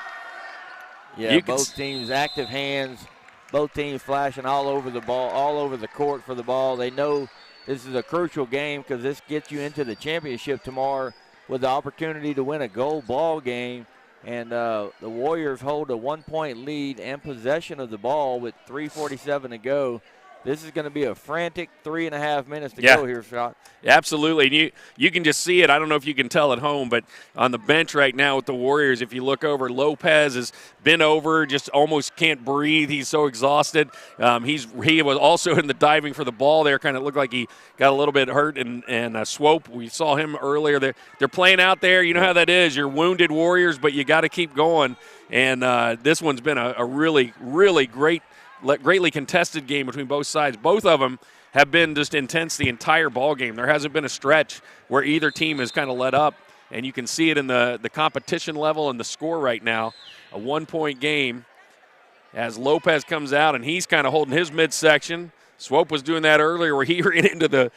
Yeah, both teams active hands. Both teams flashing all over the ball, all over the court for the ball. They know this is a crucial game because this gets you into the championship tomorrow with the opportunity to win a gold ball game. And the Warriors hold a 1 point lead and possession of the ball with 3:47 to go. This is going to be a frantic 3.5 minutes to go here, Scott. Absolutely. And you can just see it. I don't know if you can tell at home, but on the bench right now with the Warriors, if you look over, Lopez has been over, just almost can't breathe. He's so exhausted. He was also in the diving for the ball there. Kind of looked like he got a little bit hurt. And Swope, we saw him earlier. They're playing out there. You know how that is. You're wounded Warriors, but you got to keep going. And this one's been a really, really great greatly contested game between both sides. Both of them have been just intense the entire ball game. There hasn't been a stretch where either team has kind of let up, and you can see it in the competition level and the score right now. A 1-point game as Lopez comes out, and he's kind of holding his midsection. Swope was doing that earlier where he ran into the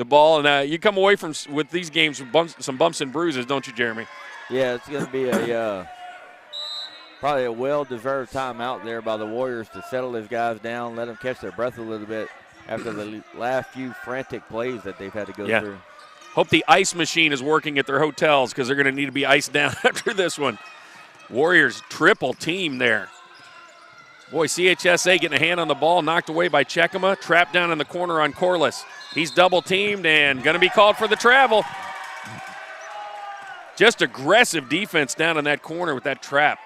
ball, and you come away with these games with some bumps and bruises, don't you, Jeremy? Yeah, it's going to be probably a well-deserved timeout there by the Warriors to settle his guys down, let them catch their breath a little bit after the last few frantic plays that they've had to go through. Hope the ice machine is working at their hotels because they're going to need to be iced down after this one. Warriors triple team there. Boy, CHSA getting a hand on the ball, knocked away by Chekema, trapped down in the corner on Corliss. He's double teamed and going to be called for the travel. Just aggressive defense down in that corner with that trap.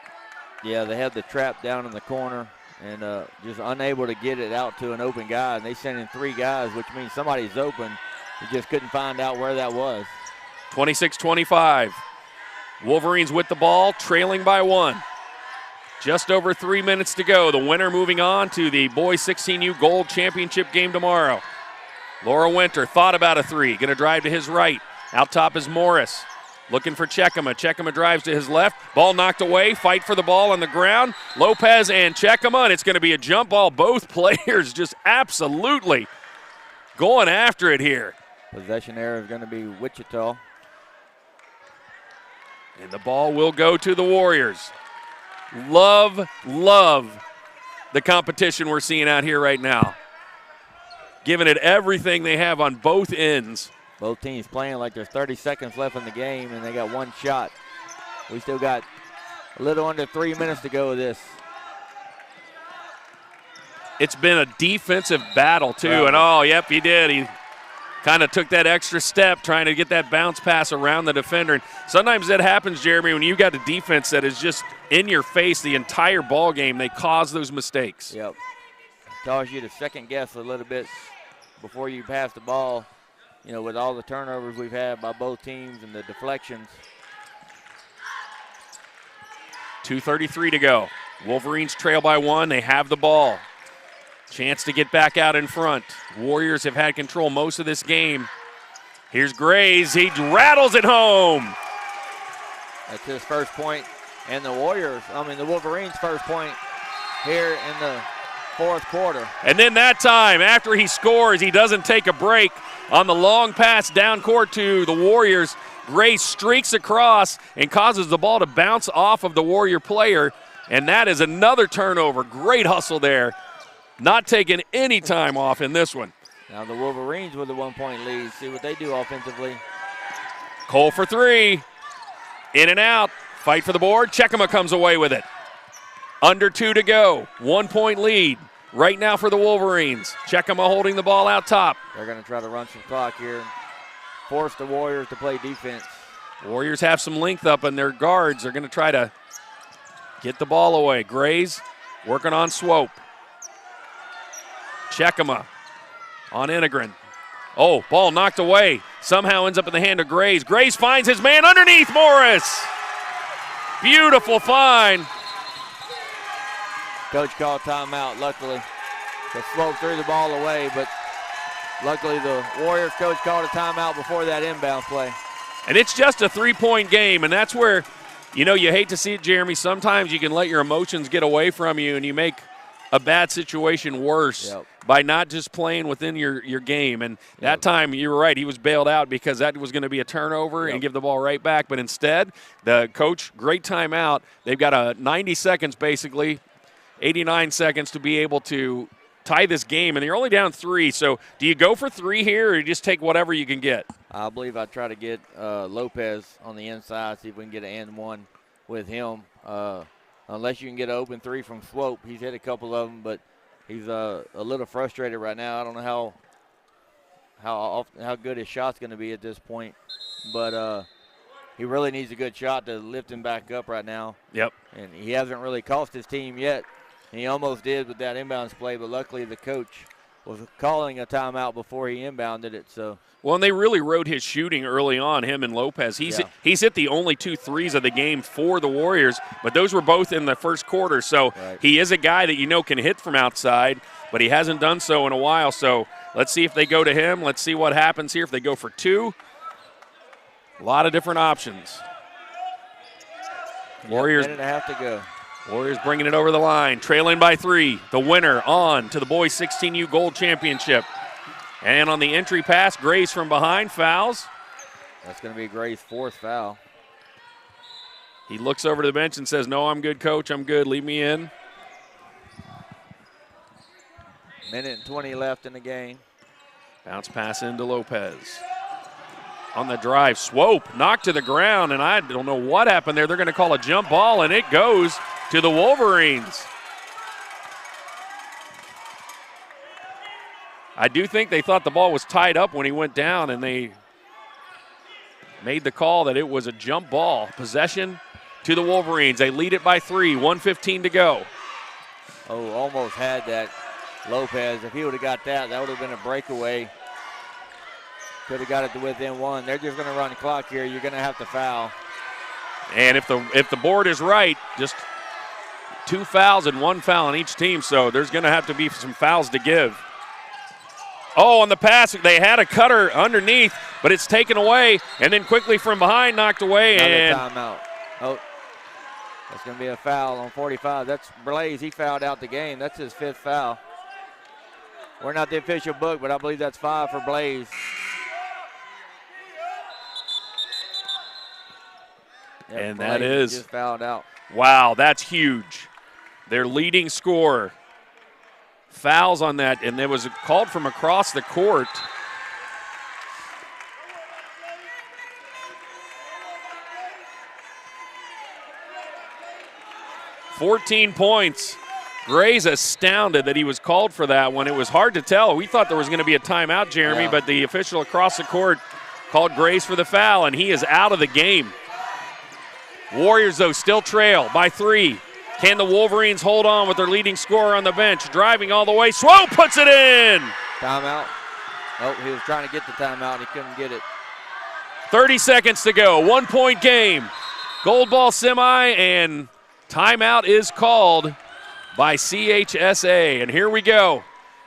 Yeah, they had the trap down in the corner and just unable to get it out to an open guy. And they sent in 3 guys, which means somebody's open. He just couldn't find out where that was. 26-25. Wolverines with the ball, trailing by 1. Just over 3 minutes to go. The winner moving on to the boys 16U Gold Championship game tomorrow. Laura Winter thought about a 3. Going to drive to his right. Out top is Morris. Looking for Chekema. Chekema drives to his left. Ball knocked away. Fight for the ball on the ground. Lopez and Chekema, and it's going to be a jump ball. Both players just absolutely going after it here. Possession error is going to be Wichita. And the ball will go to the Warriors. Love the competition we're seeing out here right now. Giving it everything they have on both ends. Both teams playing like there's 30 seconds left in the game, and they got 1 shot. We still got a little under 3 minutes to go with this. It's been a defensive battle, too. And, yep, he did. He kind of took that extra step trying to get that bounce pass around the defender. And sometimes that happens, Jeremy, when you've got a defense that is just in your face the entire ball game. They cause those mistakes. Yep. Cause you to second guess a little bit before you pass the ball. You know, with all the turnovers we've had by both teams and the deflections. 2:33 to go. Wolverines trail by 1. They have the ball. Chance to get back out in front. Warriors have had control most of this game. Here's Grays. He rattles it home. That's his first point, and the Wolverines' first point here in the 4th quarter. And then that time, after he scores, he doesn't take a break. On the long pass down court to the Warriors, Gray streaks across and causes the ball to bounce off of the Warrior player, and that is another turnover. Great hustle there. Not taking any time off in this one. Now the Wolverines with a 1-point lead. See what they do offensively. Cole for 3. In and out. Fight for the board. Chekema comes away with it. Under 2 to go. 1-point lead. Right now for the Wolverines. Chekema holding the ball out top. They're going to try to run some clock here. Force the Warriors to play defense. Warriors have some length up in their guards. They're going to try to get the ball away. Grays working on Swope. Chekema on Integrin. Oh, ball knocked away. Somehow ends up in the hand of Grays. Grays finds his man underneath Morris. Beautiful find. Coach called timeout, luckily. The Swope threw the ball away, but luckily the Warriors coach called a timeout before that inbound play. And it's just a 3-point game, and that's where, you hate to see it, Jeremy. Sometimes you can let your emotions get away from you, and you make a bad situation worse by not just playing within your game. And that time, you were right, he was bailed out because that was going to be a turnover and give the ball right back. But instead, the coach, great timeout. They've got a 90 seconds basically, 89 seconds to be able to tie this game, and you're only down 3. So do you go for 3 here, or you just take whatever you can get? I believe I try to get Lopez on the inside, see if we can get an and 1 with him. Unless you can get an open 3 from Swope. He's hit a couple of them, but he's a little frustrated right now. I don't know how good his shot's going to be at this point, but he really needs a good shot to lift him back up right now. Yep. And he hasn't really cost his team yet. And he almost did with that inbounds play, but luckily the coach was calling a timeout before he inbounded it. So. Well, and they really rode his shooting early on, him and Lopez. He's hit the only 2 threes of the game for the Warriors, but those were both in the first quarter. So he is a guy that can hit from outside, but he hasn't done so in a while. So let's see if they go to him. Let's see what happens here. If they go for 2, a lot of different options. Warriors. Minute and a half to go. Warriors bringing it over the line, trailing by 3. The winner on to the boys 16U Gold Championship. And on the entry pass, Grace from behind fouls. That's going to be Gray's 4th foul. He looks over to the bench and says, "No, I'm good, coach. I'm good. Leave me in." Minute and 20 left in the game. Bounce pass into Lopez. On the drive, Swope knocked to the ground, and I don't know what happened there. They're going to call a jump ball, and it goes to the Wolverines. I do think they thought the ball was tied up when he went down, and they made the call that it was a jump ball. Possession to the Wolverines. They lead it by 3, 1:15 to go. Oh, almost had that, Lopez. If he would have got that, that would have been a breakaway. Could have got it to within 1. They're just going to run the clock here. You're going to have to foul. And if the board is right, just 2 fouls and 1 foul on each team, so there's going to have to be some fouls to give. Oh, on the pass, they had a cutter underneath, but it's taken away, and then quickly from behind, knocked away. Another timeout. Oh, that's going to be a foul on 45. That's Blaze. He fouled out the game. That's his 5th foul. We're not the official book, but I believe that's 5 for Blaze. Yep, and Blaze that is just fouled out. Wow, that's huge. Their leading scorer fouls on that, and it was called from across the court. $14 points. Gray's astounded that he was called for that one. It was hard to tell. We thought there was going to be a timeout, Jeremy, but the official across the court called Grace for the foul, and he is out of the game. Warriors, though, still trail by 3. Can the Wolverines hold on with their leading scorer on the bench? Driving all the way. Swope puts it in. Timeout. Oh, he was trying to get the timeout, and he couldn't get it. 30 seconds to go. 1-point game. Gold ball semi, and timeout is called by CHSA. And here we go.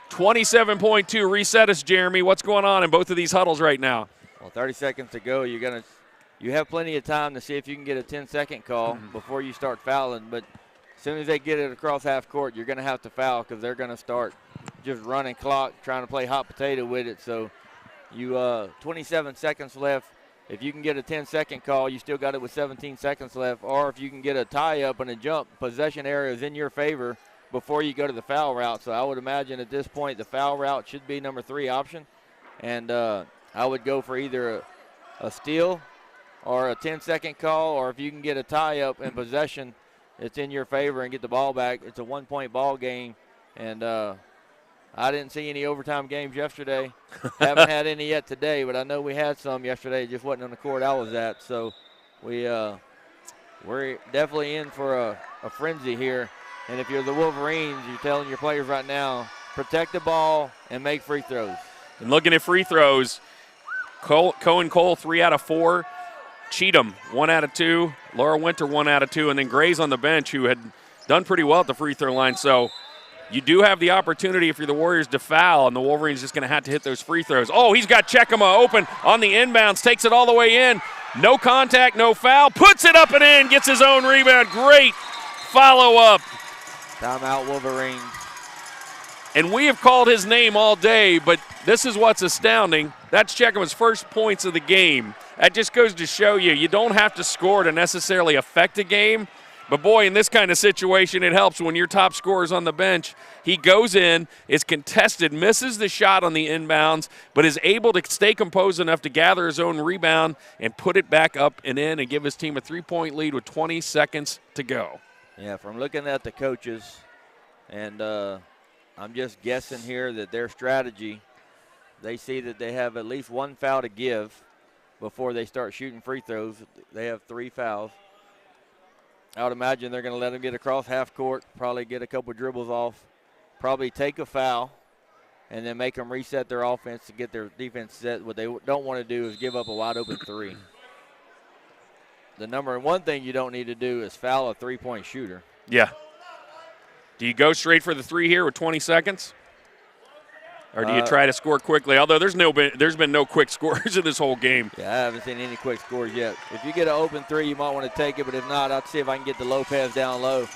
27.2. Reset us, Jeremy. What's going on in both of these huddles right now? Well, 30 seconds to go. You have plenty of time to see if you can get a 10-second call before you start fouling. But as soon as they get it across half court, you're going to have to foul because they're going to start just running clock, trying to play hot potato with it. So you 27 seconds left. If you can get a 10-second call, you still got it with 17 seconds left. Or if you can get a tie-up and a jump, possession area is in your favor before you go to the foul route. So I would imagine at this point the foul route should be number 3 option. And I would go for either a steal or a 10-second call, or if you can get a tie-up in possession, it's in your favor and get the ball back. It's a 1-point ball game, and I didn't see any overtime games yesterday. Haven't had any yet today, but I know we had some yesterday. It just wasn't on the court I was at. So we're definitely in for a frenzy here. And if you're the Wolverines, you're telling your players right now, protect the ball and make free throws. And looking at free throws, Cohen Cole 3 out of 4. Cheatham 1 out of 2. Laura Winter 1 out of 2. And then Gray's on the bench, who had done pretty well at the free throw line. So you do have the opportunity if you're the Warriors to foul, and the Wolverines just going to have to hit those free throws. Oh, he's got Checkama open on the inbounds, takes it all the way in. No contact, no foul. Puts it up and in, gets his own rebound. Great follow-up. Timeout, Wolverines. And we have called his name all day, but this is what's astounding. That's Checkama's first points of the game. That just goes to show you don't have to score to necessarily affect a game. But, boy, in this kind of situation, it helps when your top scorer is on the bench. He goes in, is contested, misses the shot on the inbounds, but is able to stay composed enough to gather his own rebound and put it back up and in and give his team a 3-point lead with 20 seconds to go. Yeah, from looking at the coaches, and I'm just guessing here that their strategy, they see that they have at least 1 foul to give before they start shooting free throws. They have 3 fouls. I would imagine they're going to let them get across half court, probably get a couple dribbles off, probably take a foul, and then make them reset their offense to get their defense set. What they don't want to do is give up a wide open three. The number one thing you don't need to do is foul a three-point shooter. Yeah. Do you go straight for the three here with 20 seconds? Or do you try to score quickly? Although there's been no quick scores in this whole game. Yeah, I haven't seen any quick scores yet. If you get an open three, you might want to take it, but if not, I'll see if I can get the Lopez down low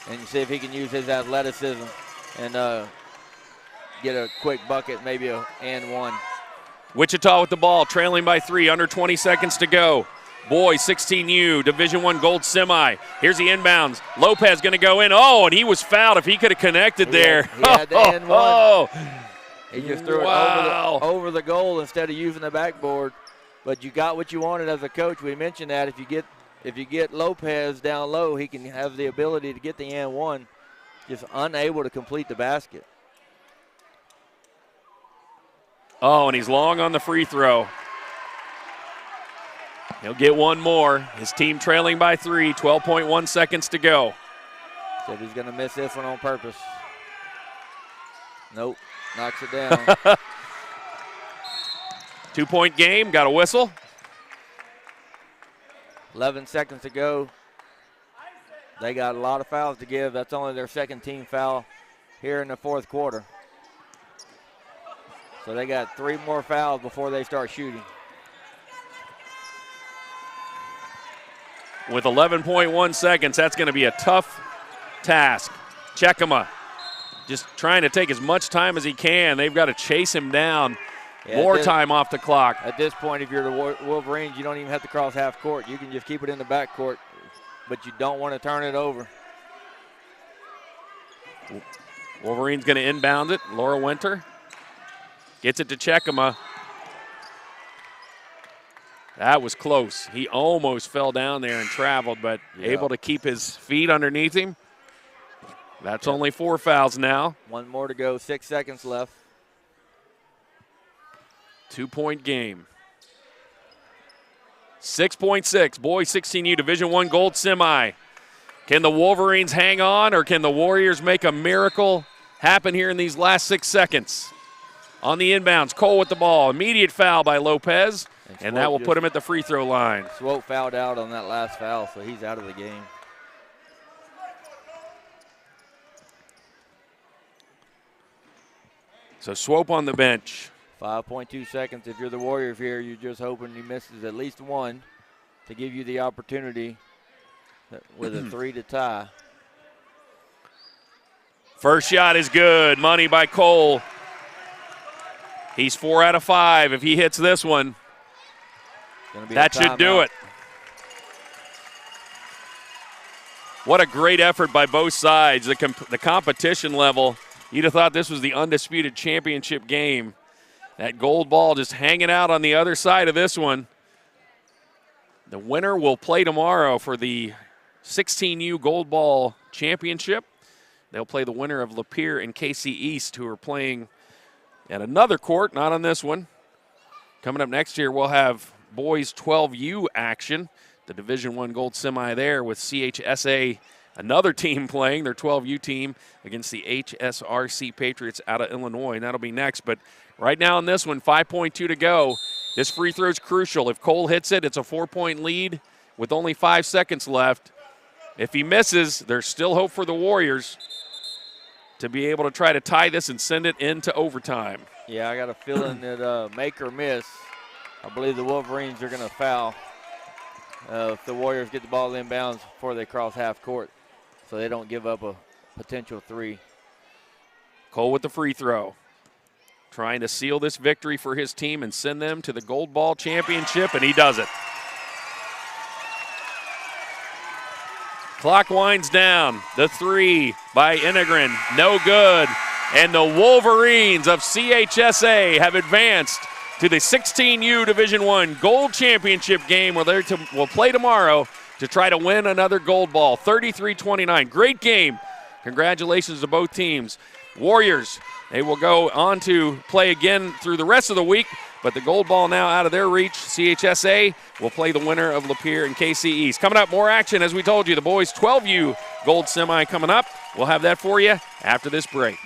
and see if he can use his athleticism and get a quick bucket, maybe a and one. Wichita with the ball, trailing by 3, under 20 seconds to go. Boys, 16U, Division I gold semi. Here's the inbounds. Lopez going to go in. Oh, and he was fouled. If he could have connected there. He had the and one. He just threw wow. it over the goal instead of using the backboard. But you got what you wanted as a coach. We mentioned that if you get Lopez down low, he can have the ability to get the and one, just unable to complete the basket. Oh, and he's long on the free throw. He'll get one more. His team trailing by 3, 12.1 seconds to go. So he's going to miss this one on purpose. Nope, knocks it down. 2-point game, got a whistle. 11 seconds to go. They got a lot of fouls to give. That's only their second team foul here in the fourth quarter. So they got 3 more fouls before they start shooting. With 11.1 seconds, that's going to be a tough task. Chekema just trying to take as much time as he can. They've got to chase him down. More time off the clock. At this point, if you're the Wolverines, you don't even have to cross half court. You can just keep it in the back court, but you don't want to turn it over. Wolverines going to inbound it. Laura Winter gets it to Chekema. That was close. He almost fell down there and traveled, but able to keep his feet underneath him. That's only 4 fouls now. 1 more to go, 6 seconds left. 2-point game. 6.6, boys 16U Division I gold semi. Can the Wolverines hang on, or can the Warriors make a miracle happen here in these last 6 seconds? On the inbounds, Cole with the ball. Immediate foul by Lopez, and that will put him at the free throw line. Swope fouled out on that last foul, so he's out of the game. So Swope on the bench. 5.2 seconds. If you're the Warriors here, you're just hoping he misses at least one to give you the opportunity with a 3 to tie. First shot is good. Money by Cole. He's 4 out of 5. If he hits this one, that should do it. What a great effort by both sides. The competition level, you'd have thought this was the undisputed championship game. That gold ball just hanging out on the other side of this one. The winner will play tomorrow for the 16U Gold Ball Championship. They'll play the winner of Lapeer and KC East, who are playing at another court, not on this one. Coming up next year, we'll have boys 12U action. The Division I Gold Semi there with CHSA, another team playing, their 12U team, against the HSRC Patriots out of Illinois. And that'll be next. But right now in this one, 5.2 to go. This free throw is crucial. If Cole hits it, it's a 4-point lead with only 5 seconds left. If he misses, there's still hope for the Warriors to be able to try to tie this and send it into overtime. Yeah, I got a feeling that make or miss, I believe the Wolverines are going to foul if the Warriors get the ball inbounds before they cross half court, so they don't give up a potential 3. Cole with the free throw, trying to seal this victory for his team and send them to the Gold Ball Championship, and he does it. Clock winds down. The 3 by Inegren, no good. And the Wolverines of CHSA have advanced to the 16U Division I Gold Championship game, where they will play tomorrow to try to win another gold ball. 33-29. Great game. Congratulations to both teams. Warriors, they will go on to play again through the rest of the week, but the gold ball now out of their reach. CHSA will play the winner of Lapeer and KC East. Coming up, more action, as we told you. The boys 12U gold semi coming up. We'll have that for you after this break.